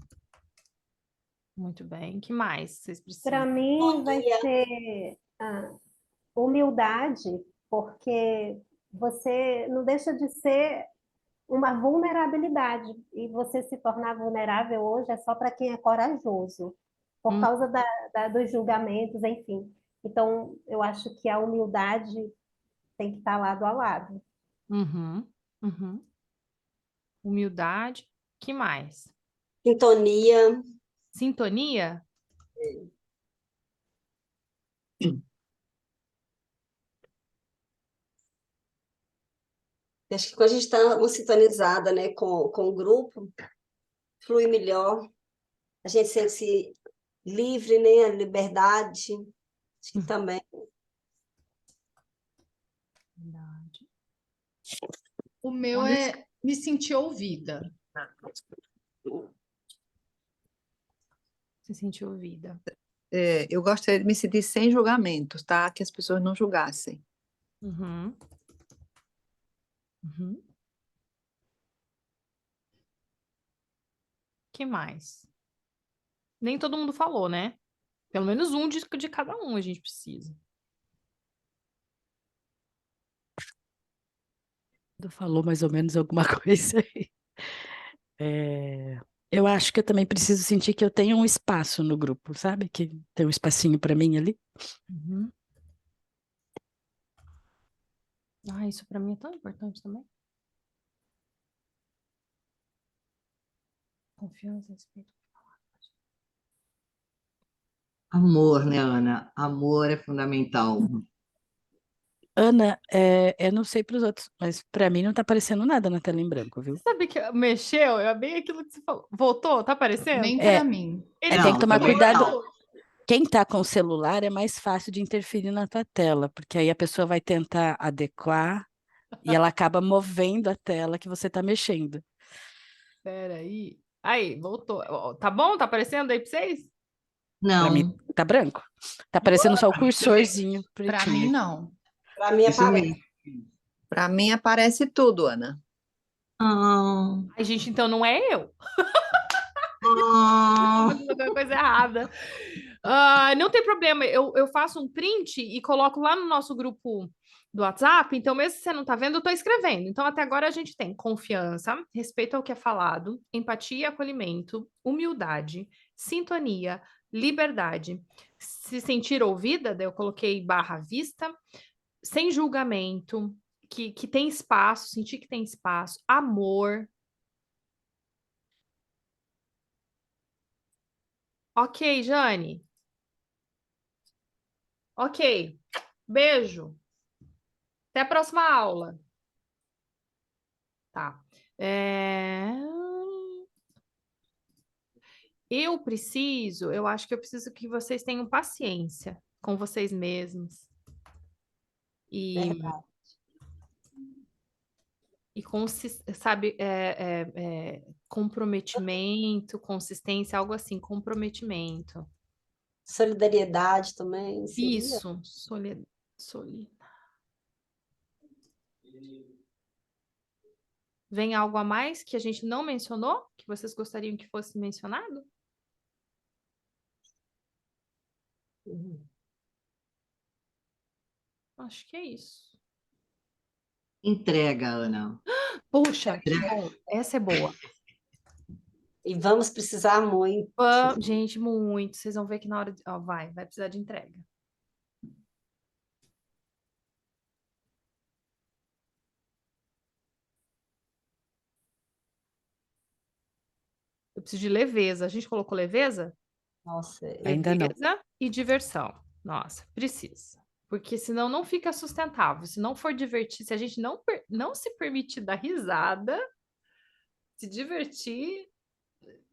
Muito bem. Que mais vocês Para precisam? mim vai ser humildade, porque você não deixa de ser uma vulnerabilidade, e você se tornar vulnerável hoje é só para quem é corajoso, por Hum, causa dos julgamentos, enfim. Então, eu acho que a humildade tem que estar lado a lado. Uhum, uhum. Humildade. Que mais? Sintonia. Sintonia? Acho que quando a gente está sintonizada, né, com o grupo, flui melhor. A gente sente-se livre, né, a liberdade. Acho que também. Verdade. O meu é me sentir ouvida. Se sentir ouvida. Eu gostaria de me sentir sem julgamentos, tá? Que as pessoas não julgassem. Uhum. Uhum. Que mais? Nem todo mundo falou, né? Pelo menos um de cada um a gente precisa. falou mais ou menos alguma coisa aí. Eu acho que eu também preciso sentir que eu tenho um espaço no grupo, sabe? Que tem um espacinho para mim ali. Uhum. Ah, isso para mim é tão importante também. Confiança, respeito. Amor, né, Ana? Amor é fundamental. Ana, eu não sei para os outros, mas para mim não tá aparecendo nada na tela em branco, viu? Sabe que mexeu? É bem aquilo que você falou. Voltou? Tá aparecendo? Nem É, para mim. Ele tem que Não, tomar também cuidado. não. Quem tá com o celular é mais fácil de interferir na tua tela, porque aí a pessoa vai tentar adequar e ela acaba movendo a tela que você tá mexendo. Peraí. Aí, voltou. Ó, tá bom? Tá aparecendo aí pra vocês? Para mim Não, tá branco. Tá aparecendo só o cursorzinho Para mim, pretinho. não. Para mim isso aparece. mesmo. Para mim aparece tudo, Ana. Ah, Ai, gente, então não é eu. ah. Tô fazendo alguma coisa errada. Ah, não tem problema, eu faço um print e coloco lá no nosso grupo do WhatsApp. Então, mesmo se você não tá vendo, eu tô escrevendo. Então, até agora a gente tem confiança, respeito ao que é falado, empatia e acolhimento, humildade, sintonia, liberdade. Se sentir ouvida, daí eu coloquei barra vista, sem julgamento, que tem espaço, sentir que tem espaço, amor. Ok, Jane. Ok. Beijo. Até a próxima aula. Tá. É, eu acho que eu preciso que vocês tenham paciência com vocês mesmos e, Verdade. sabe, comprometimento, consistência, algo assim, comprometimento. Solidariedade também seria. Isso, soli- Vem algo a mais que a gente não mencionou, que vocês gostariam que fosse mencionado? Uhum. Acho que é isso. Entrega, Ana. Puxa, que bom. Essa é boa. E vamos precisar muito. Gente, muito. Vocês vão ver que na hora de... Ó, vai precisar de entrega. Eu preciso de leveza. A gente colocou leveza? Nossa, Ainda não. Leveza e diversão. Nossa, precisa. Porque senão não fica sustentável. Se não for divertir, se a gente não se permitir dar risada, se divertir,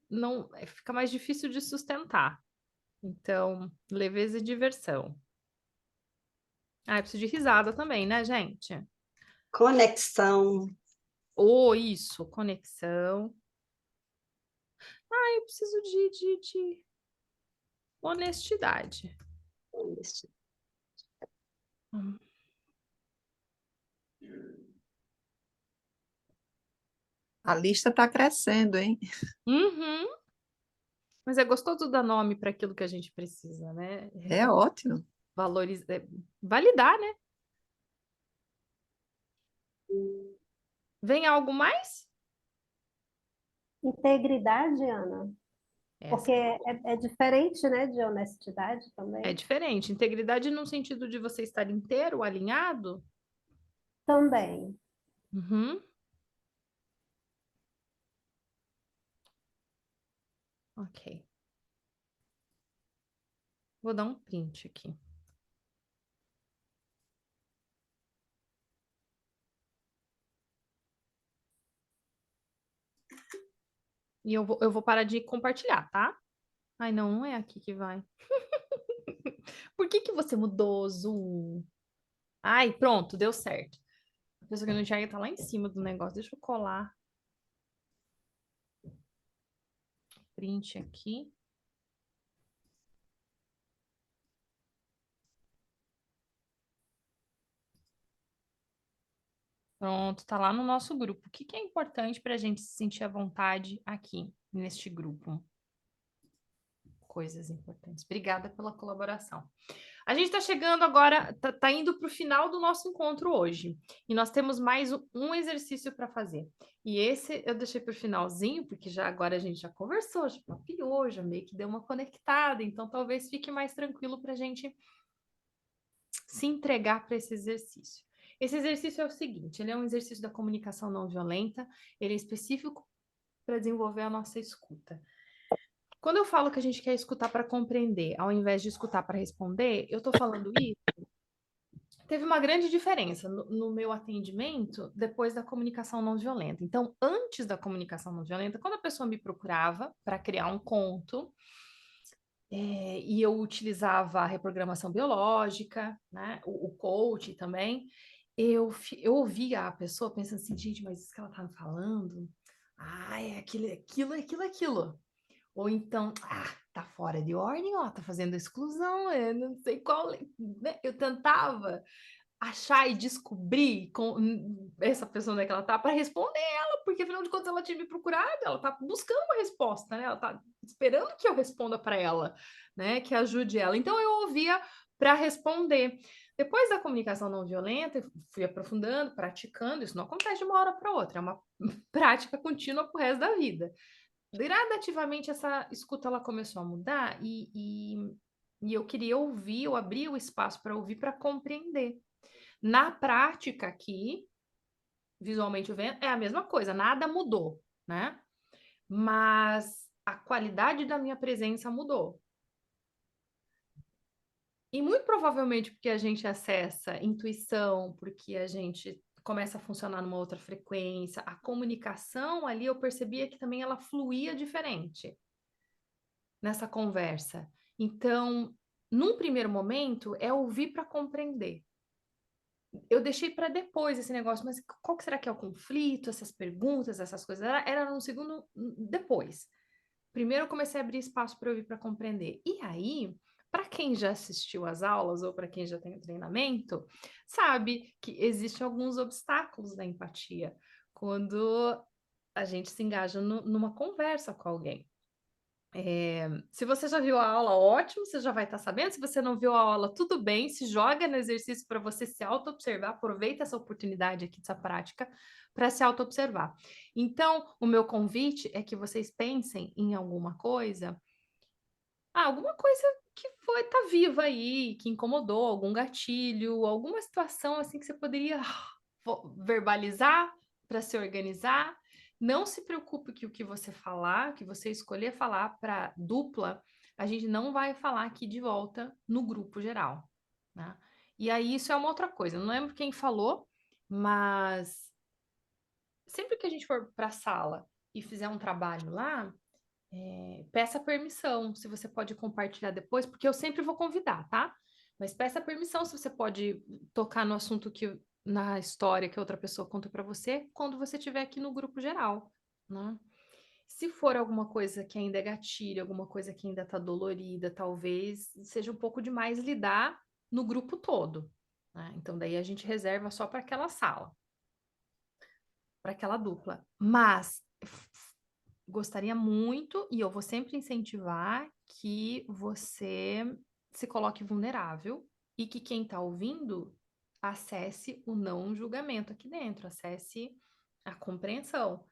não fica mais difícil de sustentar. Então, leveza e diversão. Ah, eu preciso de risada também, né, gente? conexão. Ou isso, conexão. Ah, eu preciso de honestidade. Hum. A lista está crescendo, hein? Uhum. Mas é gostoso dar nome para aquilo que a gente precisa, né? É ótimo. Valorizar, validar, né? Vem algo mais? Integridade, Ana, porque Essa é diferente, né, de honestidade é também. diferente. Integridade no sentido de você estar inteiro, alinhado. Também. Uhum. Ok. Vou dar um print aqui. E eu vou parar de compartilhar, tá? Ai, não, não é aqui que vai. Por que que você mudou o Zoom? Ai, pronto, deu certo. A pessoa que não enxerga tá lá em cima do negócio. Deixa eu colar. Print aqui. Pronto, tá lá no nosso grupo. O que que é importante para a gente se sentir à vontade aqui, neste grupo? Coisas importantes. Obrigada pela colaboração. A gente está chegando agora, tá indo para o final do nosso encontro hoje. E nós temos mais um exercício para fazer. E esse eu deixei para o finalzinho, porque já agora a gente já conversou, já papiou, já meio que deu uma conectada. Então talvez fique mais tranquilo para a gente se entregar para esse exercício. Esse exercício é o seguinte: ele é um exercício da comunicação não violenta, ele é específico para desenvolver a nossa escuta. Quando eu falo que a gente quer escutar para compreender, ao invés de escutar para responder, eu estou falando isso teve uma grande diferença no meu atendimento depois da comunicação não violenta. Então, antes da comunicação não violenta, quando a pessoa me procurava para criar um conto, e eu utilizava a reprogramação biológica, né, o coach também, eu ouvia a pessoa pensando assim, gente, mas isso que ela tá me falando, é aquilo. Ou então, tá fora de ordem, ó, tá fazendo exclusão, eu não sei qual, né? Eu tentava achar e descobrir essa pessoa onde é que ela tá para responder ela, porque afinal de contas ela tinha me procurado, ela tá buscando uma resposta, né? Ela tá esperando que eu responda para ela, né? Que ajude ela. Então eu ouvia para responder. Depois da comunicação não violenta, eu fui aprofundando, praticando. Isso não acontece de uma hora para outra, é uma prática contínua pro resto da vida. Gradativamente essa escuta ela começou a mudar e eu queria ouvir, eu abri o espaço para ouvir, para compreender. Na prática aqui, visualmente vendo, é a mesma coisa, nada mudou, né? Mas a qualidade da minha presença mudou. E muito provavelmente porque a gente acessa intuição, porque a gente começa a funcionar numa outra frequência, a comunicação ali eu percebia que também ela fluía diferente nessa conversa. Então, num primeiro momento, é ouvir para compreender. Eu deixei para depois esse negócio, mas qual que será que é o conflito, essas perguntas, essas coisas? Era no segundo, depois. Primeiro eu comecei a abrir espaço para ouvir para compreender. E aí, para quem já assistiu às aulas ou para quem já tem o treinamento, sabe que existem alguns obstáculos da empatia quando a gente se engaja numa conversa com alguém. Se você já viu a aula, ótimo, você já vai estar sabendo. Se você não viu a aula, tudo bem, se joga no exercício para você se auto-observar, aproveita essa oportunidade aqui dessa prática para se auto-observar. Então, o meu convite é que vocês pensem em alguma coisa que tá viva aí, que incomodou, algum gatilho, alguma situação assim que você poderia verbalizar para se organizar. Não se preocupe que o que você falar, que você escolher falar para dupla, a gente não vai falar aqui de volta no grupo geral, né? E aí isso é uma outra coisa. Eu não lembro quem falou, mas sempre que a gente for para a sala e fizer um trabalho lá, peça permissão, se você pode compartilhar depois, porque eu sempre vou convidar, tá? Mas peça permissão se você pode tocar no assunto na história que outra pessoa conta para você, quando você estiver aqui no grupo geral, né? Se for alguma coisa que ainda é gatilho, alguma coisa que ainda tá dolorida, talvez seja um pouco demais lidar no grupo todo, né? Então daí a gente reserva só para aquela sala, para aquela dupla. Mas gostaria muito, e eu vou sempre incentivar, que você se coloque vulnerável e que quem está ouvindo acesse o não julgamento aqui dentro, acesse a compreensão.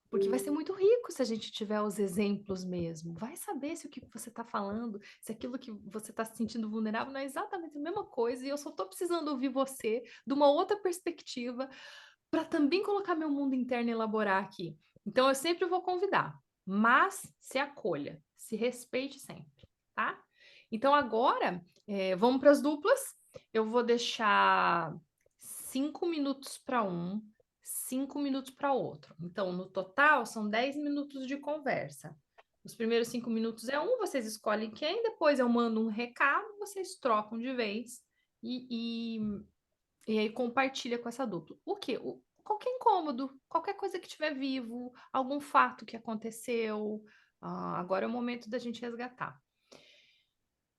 Porque vai ser muito rico se a gente tiver os exemplos mesmo. Vai saber se o que você está falando, se aquilo que você está se sentindo vulnerável não é exatamente a mesma coisa, e eu só estou precisando ouvir você de uma outra perspectiva para também colocar meu mundo interno e elaborar aqui. Então, eu sempre vou convidar, mas se acolha, se respeite sempre, tá? Então, agora, vamos para as duplas. Eu vou deixar 5 minutos para um, 5 minutos para outro. Então, no total, são 10 minutos de conversa. Os primeiros 5 minutos é um, vocês escolhem quem, depois eu mando um recado, vocês trocam de vez e aí compartilha com essa dupla. O quê? Qualquer incômodo, qualquer coisa que estiver vivo, algum fato que aconteceu. Agora é o momento da gente resgatar.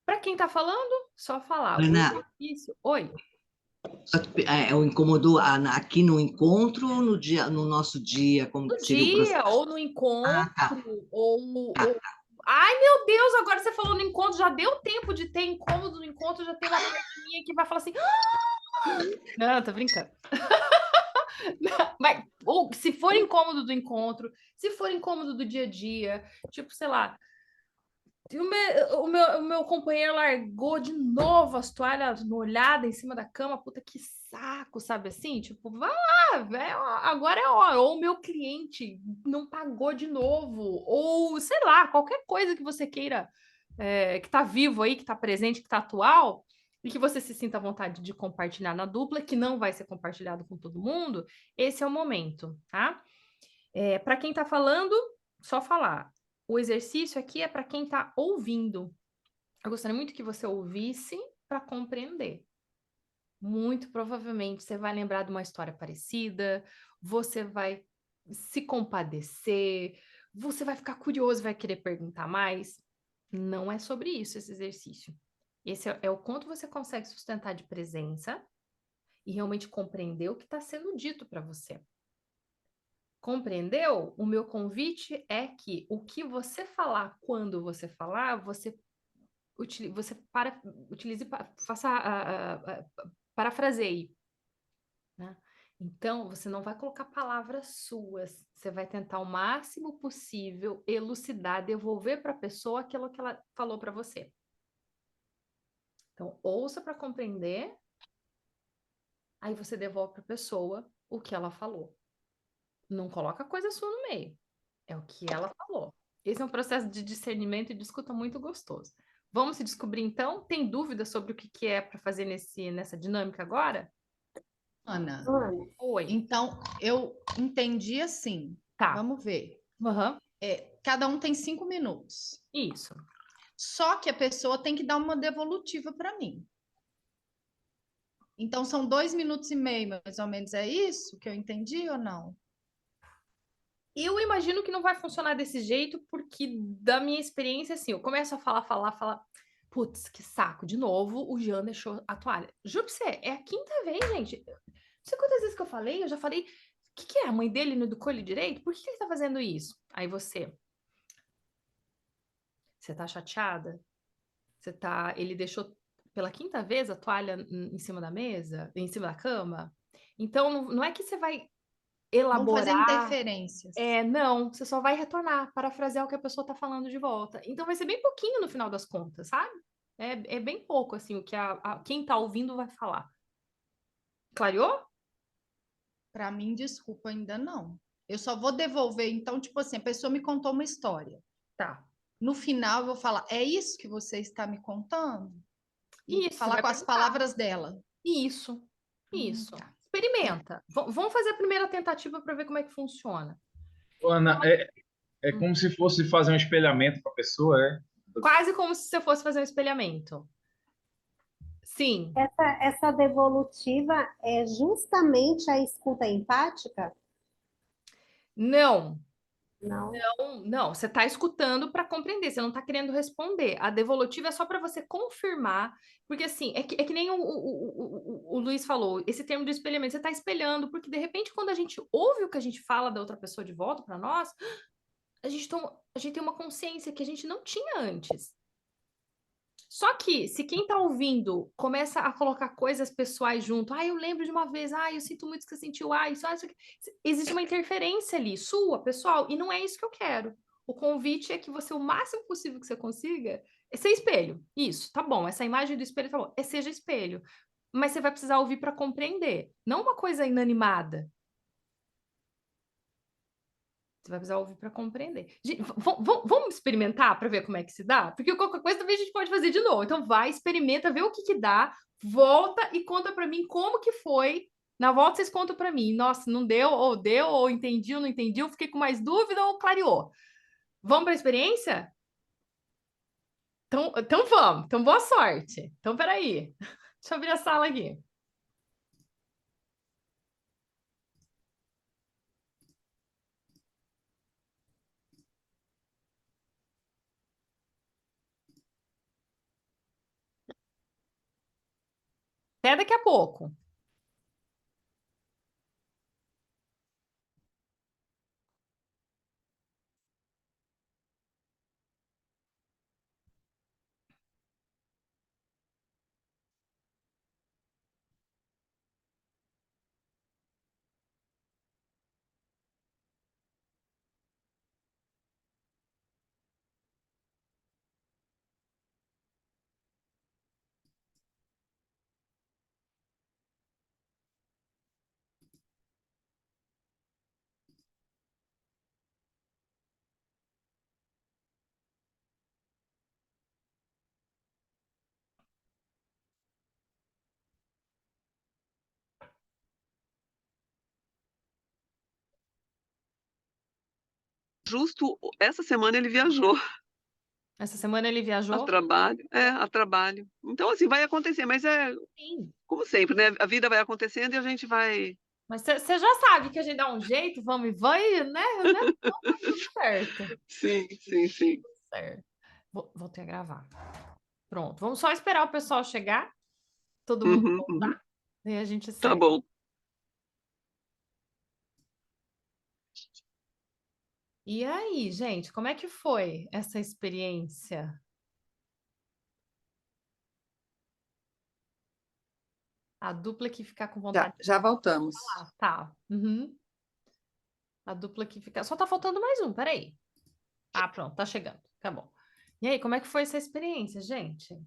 Para quem está falando, só falar. Ana, Isso. Oi. o incomodou aqui no encontro ou no nosso dia, como No seria o dia, processo? ou no encontro, Tá. ou... Ai, meu Deus, agora você falou no encontro, já deu tempo de ter incômodo no encontro, já tem uma pertinha que vai falar assim... Não, tô brincando. Mas, ou se for incômodo do encontro, se for incômodo do dia a dia, tipo, sei lá, o meu companheiro largou de novo as toalhas molhadas em cima da cama, puta que saco, sabe assim? Tipo, vai lá, velho, agora é a hora. Ou o meu cliente não pagou de novo, ou sei lá, qualquer coisa que você queira, que tá vivo aí, que tá presente, que tá atual, e que você se sinta à vontade de compartilhar na dupla, que não vai ser compartilhado com todo mundo, esse é o momento, tá? Para quem está falando, só falar. O exercício aqui é para quem está ouvindo. Eu gostaria muito que você ouvisse para compreender. Muito provavelmente você vai lembrar de uma história parecida, você vai se compadecer, você vai ficar curioso, vai querer perguntar mais. Não é sobre isso esse exercício. Esse é o quanto você consegue sustentar de presença e realmente compreender o que está sendo dito para você. Compreendeu? O meu convite é que o que você falar, quando você falar, você utilize, faça parafraseie, né? Então, você não vai colocar palavras suas, você vai tentar o máximo possível elucidar, devolver para a pessoa aquilo que ela falou para você. Então, ouça para compreender, aí você devolve para a pessoa o que ela falou. Não coloca coisa sua no meio, é o que ela falou. Esse é um processo de discernimento e de escuta muito gostoso. Vamos se descobrir então? Tem dúvida sobre o que é para fazer nessa dinâmica agora? Ana, Oi. então eu entendi assim. Tá. Vamos ver. Uhum. Cada um tem 5 minutos. Isso. Só que a pessoa tem que dar uma devolutiva para mim. Então são 2 minutos e meio, mais ou menos. É isso que eu entendi ou não? Eu imagino que não vai funcionar desse jeito, porque da minha experiência, assim, eu começo a falar. Putz, que saco, de novo, o Jean deixou a toalha. Juro pra você, é a quinta vez, gente. Não sei quantas vezes que eu falei, eu já falei. O que é? A mãe dele não educou ele direito? Por que ele tá fazendo isso? Aí você. Você tá chateada? Ele deixou pela quinta vez a toalha em cima da mesa, em cima da cama? Então, não é que você vai Vamos fazer elaborar. interferências. Não, você só vai retornar, parafrasear o que a pessoa está falando de volta. Então vai ser bem pouquinho no final das contas, sabe? É bem pouco, assim, o que quem está ouvindo vai falar. Clareou? Para mim, desculpa, ainda não. Eu só vou devolver, então, tipo assim, a pessoa me contou uma história. Tá. No final, eu vou falar, é isso que você está me contando? E Isso, você falar vai com as perguntar. palavras dela. Isso. Tá. Experimenta. Vamos fazer a primeira tentativa para ver como é que funciona. Ana, é como se fosse fazer um espelhamento para a pessoa, é? Quase como se você fosse fazer um espelhamento. Sim. Essa devolutiva é justamente a escuta empática? Não. Não. Não, você está escutando para compreender, você não está querendo responder. A devolutiva é só para você confirmar, porque assim, é que nem o Luiz falou, esse termo do espelhamento, você está espelhando, porque de repente, quando a gente ouve o que a gente fala da outra pessoa de volta para nós, a gente tem uma consciência que a gente não tinha antes. Só que, se quem tá ouvindo começa a colocar coisas pessoais junto, eu lembro de uma vez, eu sinto muito que você sentiu, isso aqui. Existe uma interferência ali, sua, pessoal, e não é isso que eu quero. O convite é que você, o máximo possível que você consiga, é ser espelho. Isso, tá bom. Essa imagem do espelho tá bom. Seja espelho. Mas você vai precisar ouvir para compreender, não uma coisa inanimada. Você vai precisar ouvir para compreender. Gente, vamos experimentar para ver como é que se dá? Porque qualquer coisa também a gente pode fazer de novo. Então vai, experimenta, vê o que dá, volta e conta para mim como que foi. Na volta vocês contam para mim. Nossa, não deu, ou entendi, ou não entendi, ou fiquei com mais dúvida, ou clareou. Vamos para a experiência? Então vamos. Então boa sorte. Então peraí. Deixa eu abrir a sala aqui. Até daqui a pouco. justo essa semana ele viajou Essa semana ele a viajou? trabalho. A trabalho. Então, assim, vai acontecer, mas Sim. como sempre, né? A vida vai acontecendo e a gente vai. Mas você já sabe que a gente dá um jeito, vamos e vai, né? Então tá tudo certo. Sim, sim, sim. Certo. Voltei a gravar. Pronto, vamos só esperar o pessoal chegar, todo mundo Uhum, voltar, e a gente tá segue. bom. E aí, gente, como é que foi essa experiência? A dupla que ficar com vontade Já voltamos. de falar, tá. Uhum. A dupla que fica. Só tá faltando mais um, peraí. Ah, pronto, tá chegando. Tá bom. E aí, como é que foi essa experiência, gente?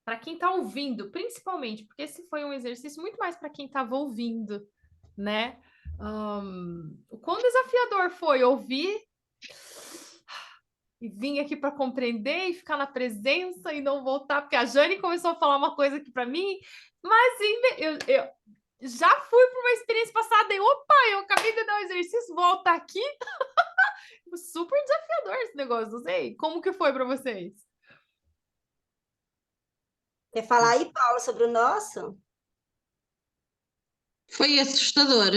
Para quem tá ouvindo, principalmente, porque esse foi um exercício muito mais para quem estava ouvindo, né? O quão desafiador foi ouvir e vir aqui para compreender e ficar na presença e não voltar, porque a Jane começou a falar uma coisa aqui para mim, mas eu já fui para uma experiência passada e opa, eu acabei de dar um exercício, volta aqui. Super desafiador esse negócio, não sei. Como que foi para vocês? Quer falar aí, Paula, sobre o nosso? Foi assustador.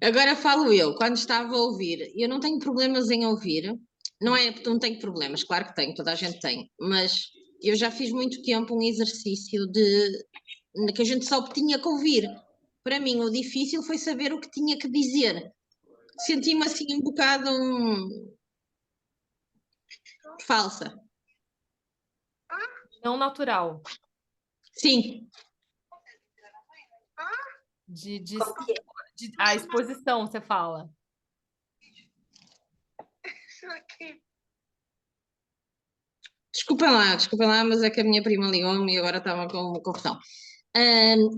Agora falo eu, quando estava a ouvir, eu não tenho problemas em ouvir, não é porque não tenho problemas, claro que tenho, toda a gente tem, mas eu já fiz muito tempo um exercício que a gente só tinha que ouvir. Para mim, o difícil foi saber o que tinha que dizer. Senti-me assim um bocado falsa. Não natural. Sim, Como que é? A exposição, você fala. desculpa lá, mas é que a minha prima ligou-me e agora estava com uma confusão.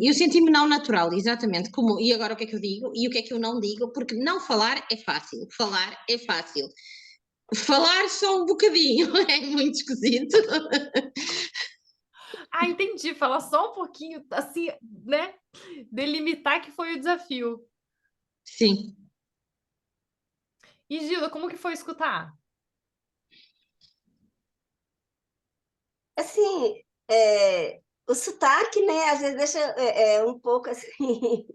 Eu senti-me não natural, exatamente. E agora o que é que eu digo e o que é que eu não digo? Porque não falar é fácil, falar é fácil. Falar só um bocadinho é muito esquisito. Ah, entendi. Falar só um pouquinho, assim, né? Delimitar que foi o desafio. Sim. E, Gilda, como que foi escutar? Assim, o sotaque, né, às vezes deixa um pouco assim,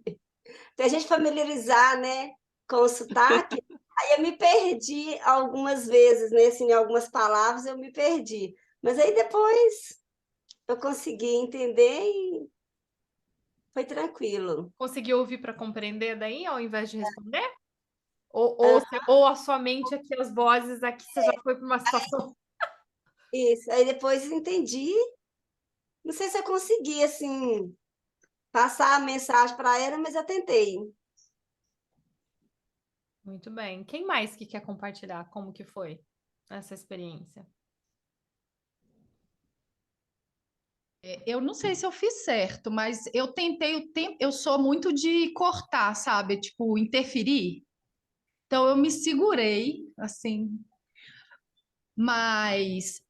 para a gente familiarizar, né, com o sotaque. Aí eu me perdi algumas vezes, né, assim, em algumas palavras eu me perdi. Mas aí depois eu consegui entender e foi tranquilo. Conseguiu ouvir para compreender daí, ao invés de responder? Ou, Ah, ou a sua mente aqui, as vozes aqui, você já foi para uma situação. isso, aí depois entendi. Não sei se eu consegui, assim, passar a mensagem para ela, mas eu tentei. Muito bem. Quem mais que quer compartilhar como que foi essa experiência? Eu não sei se eu fiz certo, mas eu tentei o tempo. Eu sou muito de cortar, sabe? Tipo, interferir. Então eu me segurei, assim. Mas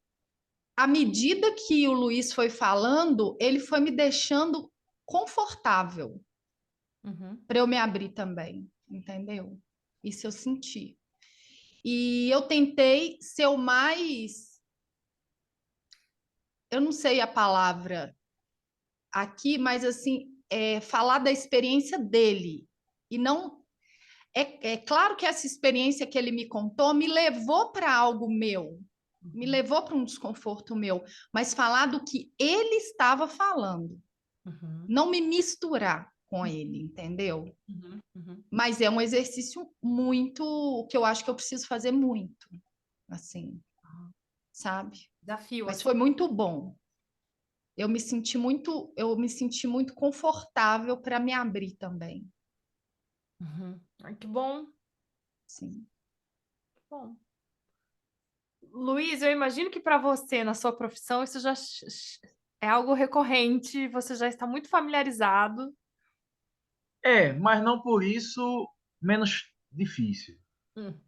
à medida que o Luiz foi falando, ele foi me deixando confortável Uhum. para eu me abrir também, entendeu? Isso eu senti. E eu tentei ser o mais. Eu não sei a palavra aqui, mas assim, falar da experiência dele. E não. É claro que essa experiência que ele me contou me levou para algo meu, me levou para um desconforto meu, mas falar do que ele estava falando, Uhum. não me misturar com ele, entendeu? Uhum. Uhum. Mas é um exercício muito que eu acho que eu preciso fazer muito, assim, sabe? Desafio, Mas assim. foi muito bom. Eu me senti muito confortável para me abrir também. Uhum. Ai, que bom, Sim. que bom. Luiz, eu imagino que para você, na sua profissão, isso já é algo recorrente, você já está muito familiarizado. Mas não por isso menos difícil. Hum,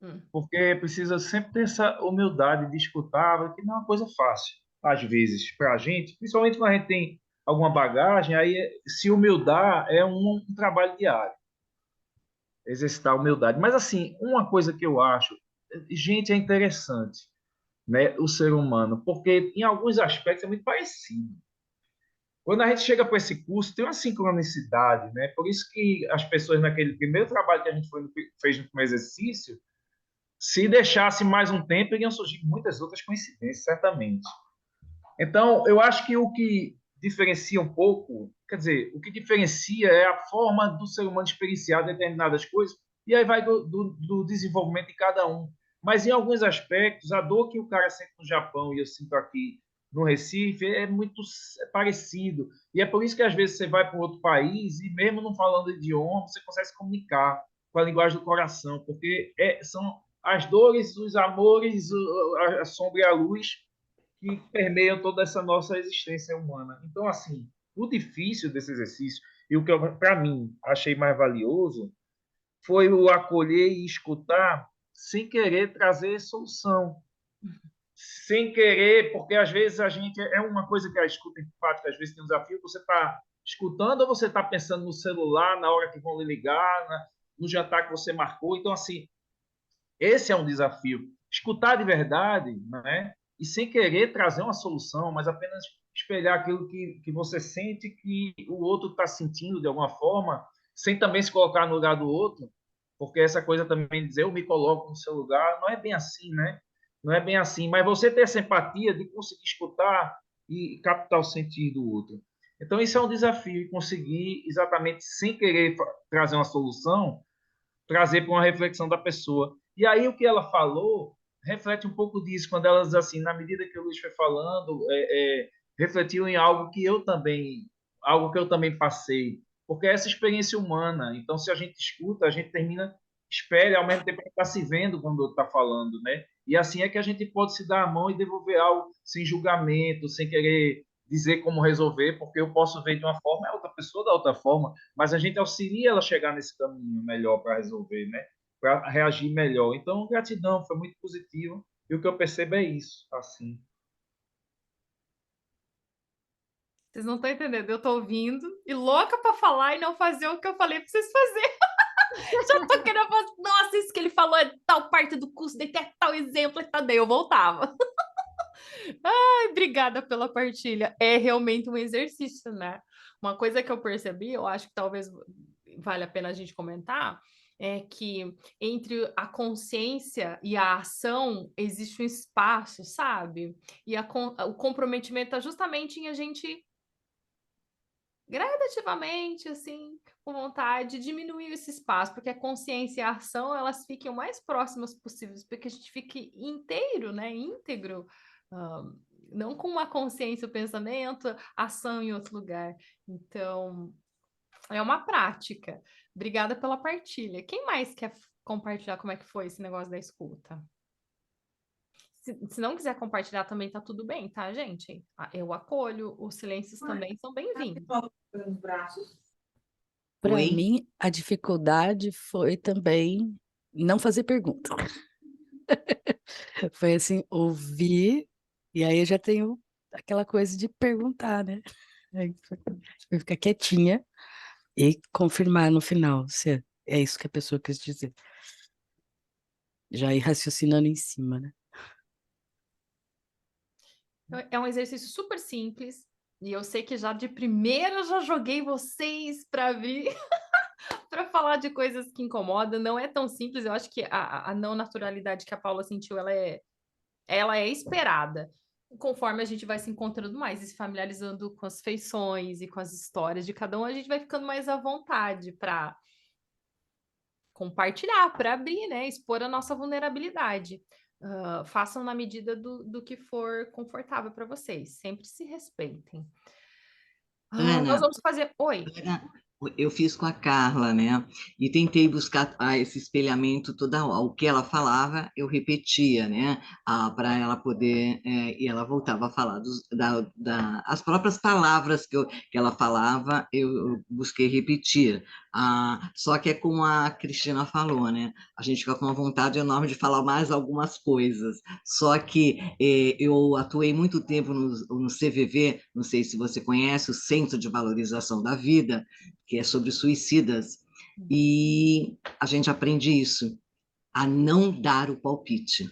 hum. Porque precisa sempre ter essa humildade de escutar, que não é uma coisa fácil, às vezes, para a gente, principalmente quando a gente tem alguma bagagem, aí se humildar é um trabalho diário. exercitar a humildade. Mas, assim, uma coisa que eu acho, gente, é interessante, né, o ser humano, porque em alguns aspectos é muito parecido. Quando a gente chega para esse curso, tem uma sincronicidade, né? Por isso que as pessoas, naquele primeiro trabalho que a gente fez no primeiro exercício, se deixasse mais um tempo, iriam surgir muitas outras coincidências, certamente. Então, eu acho que o que diferencia um pouco, quer dizer, o que diferencia é a forma do ser humano experienciar determinadas coisas, e aí vai do desenvolvimento de cada um. Mas, em alguns aspectos, a dor que o cara sente no Japão e eu sinto aqui no Recife é muito parecido. E é por isso que, às vezes, você vai para outro país e, mesmo não falando idioma, você consegue se comunicar com a linguagem do coração, porque são as dores, os amores, a sombra e a luz que permeiam toda essa nossa existência humana. Então, assim, o difícil desse exercício, e o que eu, para mim, achei mais valioso, foi o acolher e escutar sem querer trazer solução. Sem querer, porque às vezes a gente... É uma coisa que a escuta empática, às vezes tem um desafio, você está escutando ou você está pensando no celular na hora que vão lhe ligar, no jantar que você marcou. Então, assim, esse é um desafio. Escutar de verdade, né? E sem querer trazer uma solução, mas apenas espelhar aquilo que você sente que o outro está sentindo de alguma forma, sem também se colocar no lugar do outro, porque essa coisa também de dizer eu me coloco no seu lugar, não é bem assim, né? Não é bem assim, mas você ter essa empatia de conseguir escutar e captar o sentido do outro. Então, isso é um desafio, conseguir exatamente sem querer trazer uma solução, trazer para uma reflexão da pessoa. E aí o que ela falou reflete um pouco disso, quando ela diz assim, na medida que o Luiz foi falando, refletiu em algo que eu também passei, porque é essa experiência humana. Então, se a gente escuta, a gente termina, espere, ao mesmo tempo que está se vendo quando o outro está falando, né? E assim é que a gente pode se dar a mão e devolver algo sem julgamento, sem querer dizer como resolver, porque eu posso ver de uma forma e a outra pessoa da outra forma, mas a gente auxilia ela a chegar nesse caminho melhor para resolver, né? Para reagir melhor. Então, gratidão, foi muito positivo. E o que eu percebo é isso, assim. Vocês não estão entendendo, eu tô ouvindo e louca para falar e não fazer o que eu falei para vocês fazerem. Já tô querendo fazer, nossa, isso que ele falou é tal parte do curso, daí tem tal exemplo, e tal, daí eu voltava. Ai, obrigada pela partilha. É realmente um exercício, né? Uma coisa que eu percebi, eu acho que talvez vale a pena a gente comentar, é que entre a consciência e a ação existe um espaço, sabe? E o comprometimento está justamente em a gente gradativamente, assim, com vontade, diminuir esse espaço, porque a consciência e a ação, elas fiquem o mais próximas possíveis, porque a gente fique inteiro, né, íntegro, não com uma consciência, o pensamento, ação em outro lugar. Então, é uma prática. Obrigada pela partilha. Quem mais quer compartilhar como é que foi esse negócio da escuta? Se não quiser compartilhar também tá tudo bem, tá, gente? Eu acolho, os silêncios também são bem-vindos. Para Oi? mim, a dificuldade foi também não fazer pergunta. Foi assim, ouvir, e aí eu já tenho aquela coisa de perguntar, né? Aí eu ficar quietinha e confirmar no final se é isso que a pessoa quis dizer. Já ir raciocinando em cima, né? É um exercício super simples, e eu sei que já de primeira eu já joguei vocês para vir para falar de coisas que incomodam. Não é tão simples, eu acho que a não naturalidade que a Paula sentiu, ela é esperada. Conforme a gente vai se encontrando mais e se familiarizando com as feições e com as histórias de cada um, a gente vai ficando mais à vontade para compartilhar, para abrir, né? Expor a nossa vulnerabilidade. Façam na medida do que for confortável para vocês. Sempre se respeitem. Nós Ana, vamos fazer. Oi. eu fiz com a Carla, né? E tentei buscar esse espelhamento toda hora. O que ela falava, eu repetia, né? Para ela poder. E ela voltava a falar as próprias palavras que ela falava, eu busquei repetir. Só que é como a Cristina falou, né? A gente fica com uma vontade enorme de falar mais algumas coisas. Só que eu atuei muito tempo no CVV, não sei se você conhece, o Centro de Valorização da Vida, que é sobre suicidas. E a gente aprende isso, a não dar o palpite.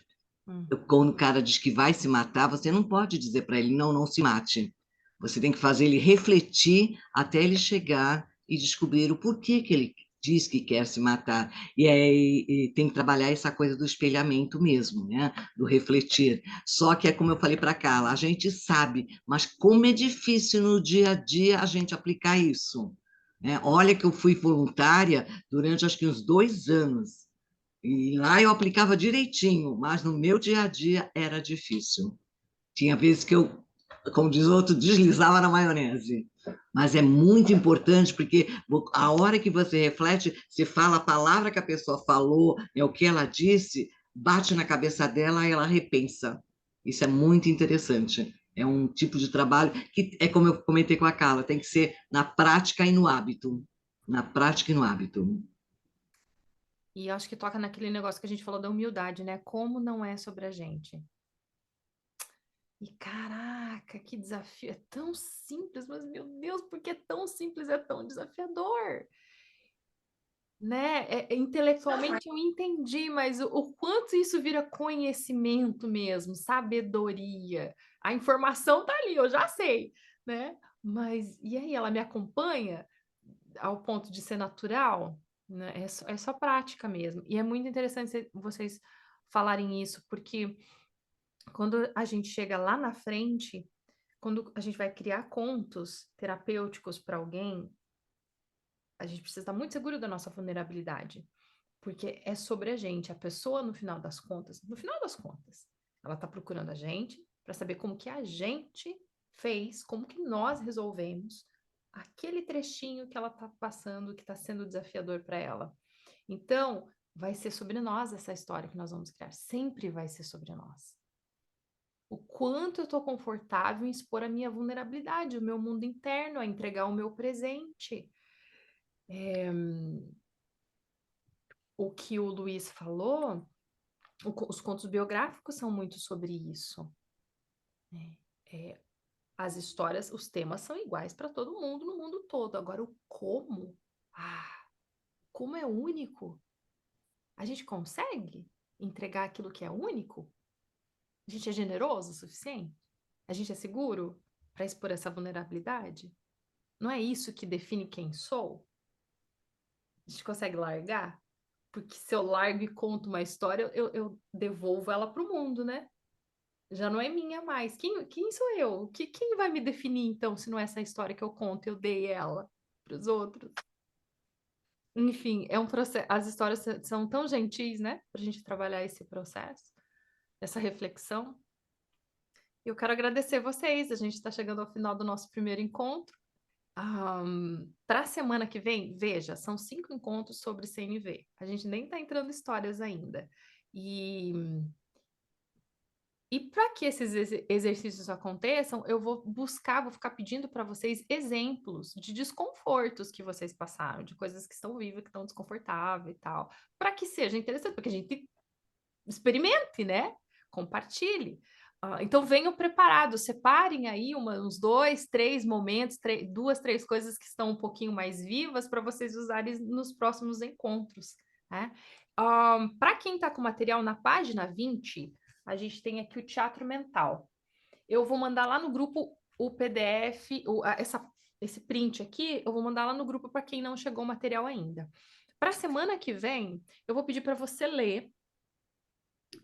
Quando o cara diz que vai se matar, você não pode dizer para ele, não, não se mate. Você tem que fazer ele refletir até ele chegar e descobrir o porquê que ele diz que quer se matar. E aí tem que trabalhar essa coisa do espelhamento mesmo, né? Do refletir. Só que é como eu falei para a Carla, a gente sabe, mas como é difícil no dia a dia a gente aplicar isso. Né? Olha que eu fui voluntária durante acho que uns 2 anos. E lá eu aplicava direitinho, mas no meu dia a dia era difícil. Tinha vezes que eu, como diz o outro, deslizava na maionese. Mas é muito importante, porque a hora que você reflete, você fala a palavra que a pessoa falou, é o que ela disse, bate na cabeça dela e ela repensa. Isso é muito interessante. É um tipo de trabalho que é como eu comentei com a Carla, tem que ser na prática e no hábito. Na prática e no hábito. E eu acho que toca naquele negócio que a gente falou da humildade, né? Como não é sobre a gente. E caraca, que desafio! É tão simples, mas meu Deus, porque é tão simples, é tão desafiador, né? Intelectualmente eu entendi, mas o quanto isso vira conhecimento mesmo, sabedoria. A informação tá ali, eu já sei, né? Mas e aí, ela me acompanha ao ponto de ser natural? Né? É só prática mesmo. E é muito interessante vocês falarem isso, porque quando a gente chega lá na frente, quando a gente vai criar contos terapêuticos para alguém, a gente precisa estar muito seguro da nossa vulnerabilidade, porque é sobre a gente. A pessoa, no final das contas, ela está procurando a gente para saber como que a gente fez, como que nós resolvemos aquele trechinho que ela está passando, que está sendo desafiador para ela. Então, vai ser sobre nós essa história que nós vamos criar. Sempre vai ser sobre nós. O quanto eu estou confortável em expor a minha vulnerabilidade, o meu mundo interno, a entregar o meu presente. O que o Luiz falou, os contos biográficos são muito sobre isso. As histórias, os temas são iguais para todo mundo, no mundo todo. Agora, o como é único. A gente consegue entregar aquilo que é único? A gente é generoso o suficiente? A gente é seguro para expor essa vulnerabilidade? Não é isso que define quem sou? A gente consegue largar? Porque se eu largo e conto uma história, eu devolvo ela para o mundo, né? Já não é minha mais. Quem sou eu? Quem vai me definir, então, se não é essa história que eu conto, eu dei ela para os outros? Enfim, é um processo. As histórias são tão gentis, né? Para a gente trabalhar esse processo, essa reflexão. Eu quero agradecer vocês. A gente está chegando ao final do nosso primeiro encontro. Para a semana que vem, veja, são 5 encontros sobre CNV. A gente nem está entrando em histórias ainda. E para que esses exercícios aconteçam, eu vou ficar pedindo para vocês exemplos de desconfortos que vocês passaram, de coisas que estão vivas, que estão desconfortáveis e tal, para que seja interessante, porque a gente experimente, né? Compartilhe. Então venham preparados, separem aí uns 2, 3 momentos, 2, 3 coisas que estão um pouquinho mais vivas para vocês usarem nos próximos encontros, né? Para quem está com material na página 20, a gente tem aqui o teatro mental. Eu vou mandar lá no grupo o PDF, esse print aqui, eu vou mandar lá no grupo para quem não chegou o material ainda. Para a semana que vem, eu vou pedir para você ler.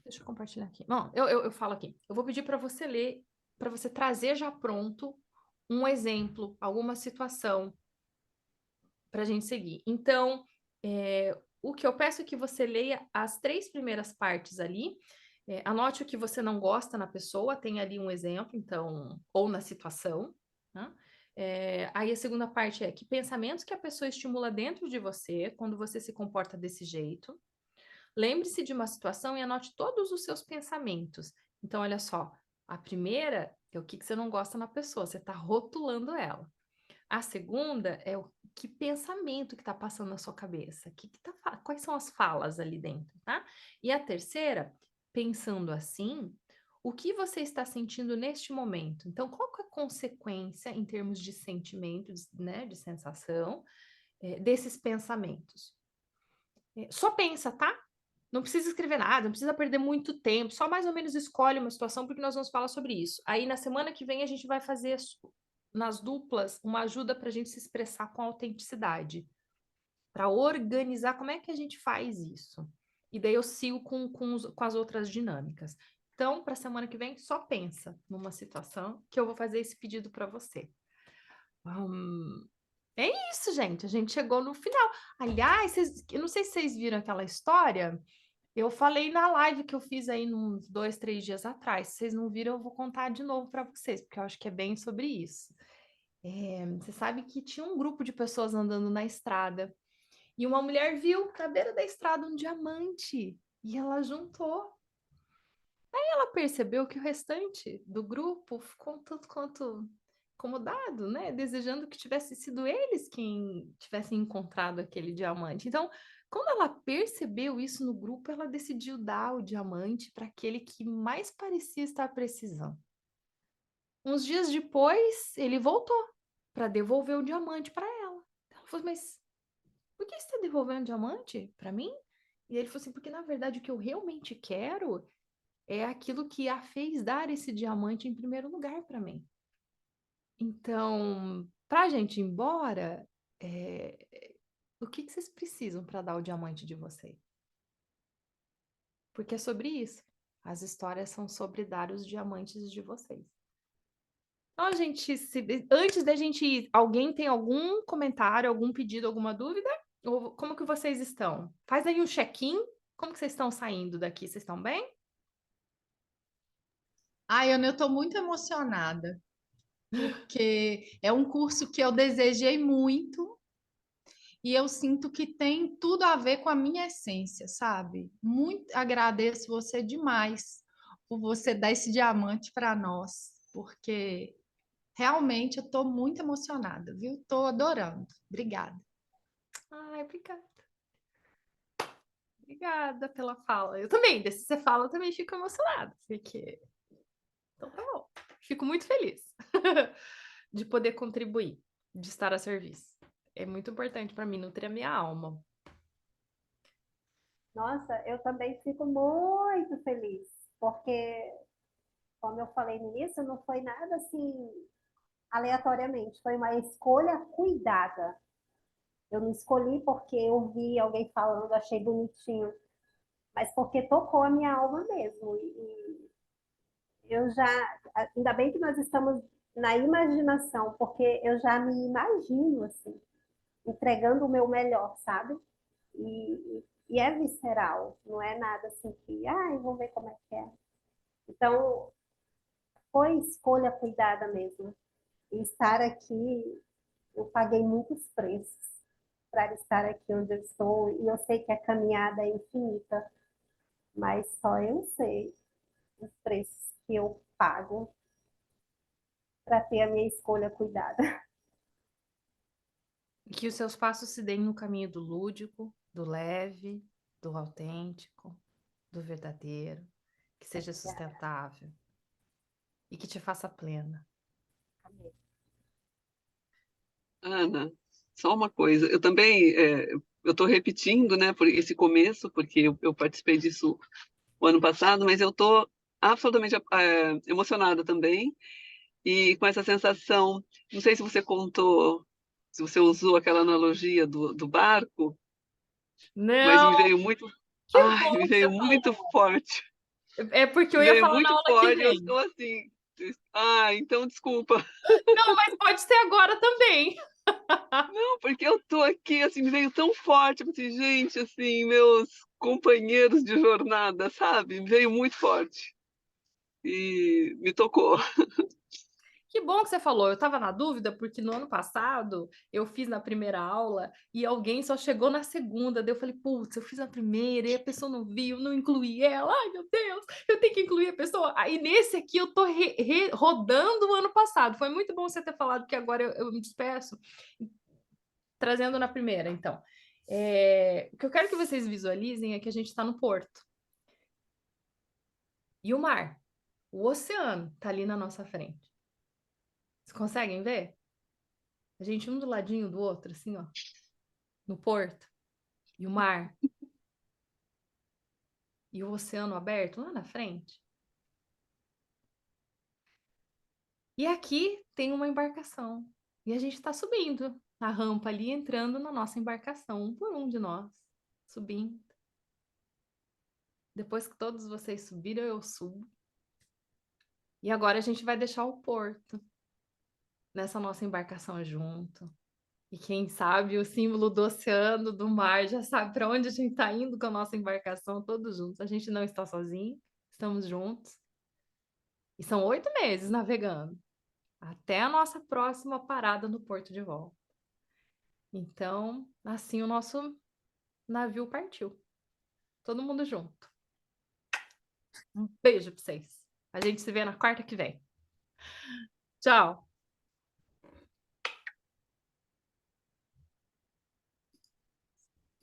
Deixa eu compartilhar aqui. Bom, eu falo aqui. Eu vou pedir para você ler, para você trazer já pronto um exemplo, alguma situação para a gente seguir. Então, o que eu peço é que você leia as 3 primeiras partes ali. Anote o que você não gosta na pessoa, tem ali um exemplo, então, ou na situação, né? Aí a segunda parte é que pensamentos que a pessoa estimula dentro de você quando você se comporta desse jeito. Lembre-se de uma situação e anote todos os seus pensamentos. Então, olha só, a primeira é o que você não gosta na pessoa, você está rotulando ela. A segunda é o que pensamento que está passando na sua cabeça, quais são as falas ali dentro, tá? E a terceira, pensando assim, o que você está sentindo neste momento? Então, qual que é a consequência em termos de sentimento, né, de sensação, desses pensamentos. Só pensa, tá? Não precisa escrever nada, não precisa perder muito tempo, só mais ou menos escolhe uma situação, porque nós vamos falar sobre isso. Aí, na semana que vem, a gente vai fazer nas duplas uma ajuda para a gente se expressar com autenticidade, para organizar como é que a gente faz isso. E daí eu sigo com as outras dinâmicas. Então, para a semana que vem, só pensa numa situação que eu vou fazer esse pedido para você. É isso, gente. A gente chegou no final. Aliás, eu não sei se vocês viram aquela história. Eu falei na live que eu fiz aí uns 2, 3 dias atrás. Se vocês não viram, eu vou contar de novo para vocês, porque eu acho que é bem sobre isso. Você sabe que tinha um grupo de pessoas andando na estrada e uma mulher viu na beira da estrada um diamante e ela juntou. Aí ela percebeu que o restante do grupo ficou um tanto quanto incomodado, né? Desejando que tivesse sido eles quem tivessem encontrado aquele diamante. Então, quando ela percebeu isso no grupo, ela decidiu dar o diamante para aquele que mais parecia estar precisando. Uns dias depois, ele voltou para devolver o diamante para ela. Ela falou, mas por que você está devolvendo o diamante para mim? E ele falou assim, porque na verdade o que eu realmente quero é aquilo que a fez dar esse diamante em primeiro lugar para mim. Então, para a gente ir embora, o que vocês precisam para dar o diamante de vocês? Porque é sobre isso. As histórias são sobre dar os diamantes de vocês. Então, gente, antes da gente ir, alguém tem algum comentário, algum pedido, alguma dúvida? Ou como que vocês estão? Faz aí um check-in. Como que vocês estão saindo daqui? Vocês estão bem? Ai, Ana, eu estou muito emocionada, porque é um curso que eu desejei muito e eu sinto que tem tudo a ver com a minha essência, sabe? Muito agradeço você demais por você dar esse diamante para nós, porque realmente eu estou muito emocionada, viu? Estou adorando. Obrigada. Ai, obrigada. Obrigada pela fala. Eu também, desde que você fala, eu também fico emocionada, porque... Então tá bom. Fico muito feliz de poder contribuir, de estar a serviço. É muito importante para mim nutrir a minha alma. Nossa, eu também fico muito feliz, porque, como eu falei no início, não foi nada assim aleatoriamente, foi uma escolha cuidada. Eu não escolhi porque eu vi alguém falando, achei bonitinho, mas porque tocou a minha alma mesmo. E eu já, ainda bem que nós estamos na imaginação, porque eu já me imagino assim, entregando o meu melhor, sabe? E é visceral, não é nada assim que, eu vou ver como é que é. Então, foi escolha cuidada mesmo. E estar aqui, eu paguei muitos preços para estar aqui onde eu estou, e eu sei que a caminhada é infinita, mas só eu sei os preços que eu pago para ter a minha escolha cuidada. Que os seus passos se deem no caminho do lúdico, do leve, do autêntico, do verdadeiro, que seja sustentável e que te faça plena. Ana, só uma coisa, eu também, eu estou repetindo, né, por esse começo, porque eu participei disso o ano passado, mas eu estou absolutamente emocionada também, e com essa sensação, não sei se você contou, se você usou aquela analogia do barco, mas me Não, veio muito, que bom me que você veio falou. muito forte, É porque eu me ia veio falar na muito aula que forte, eu vem. estou assim, então desculpa. Não, mas pode ser agora também. Não, porque eu tô aqui, assim, me veio tão forte, assim, gente, assim, meus companheiros de jornada, sabe? Me veio muito forte e me tocou. Que bom que você falou. Eu estava na dúvida porque no ano passado eu fiz na primeira aula e alguém só chegou na segunda. Daí eu falei, putz, eu fiz na primeira e a pessoa não viu, não incluí ela. Ai, meu Deus, eu tenho que incluir a pessoa. Aí nesse aqui eu tô rodando o ano passado. Foi muito bom você ter falado, porque agora eu me despeço. Trazendo na primeira, então. O que eu quero que vocês visualizem é que a gente está no porto. E o mar, o oceano, está ali na nossa frente. Vocês conseguem ver? A gente um do ladinho do outro, assim, ó. no porto, e o mar, e o oceano aberto lá na frente. E aqui tem uma embarcação. E a gente está subindo a rampa ali, entrando na nossa embarcação, um por um de nós, subindo. Depois que todos vocês subiram, eu subo. E agora a gente vai deixar o porto nessa nossa embarcação junto. E quem sabe o símbolo do oceano, do mar, já sabe para onde a gente está indo com a nossa embarcação, todos juntos. A gente não está sozinho, estamos juntos. E são 8 meses navegando até a nossa próxima parada no porto de volta. Então, assim o nosso navio partiu. Todo mundo junto. Um beijo para vocês. A gente se vê na quarta que vem. Tchau.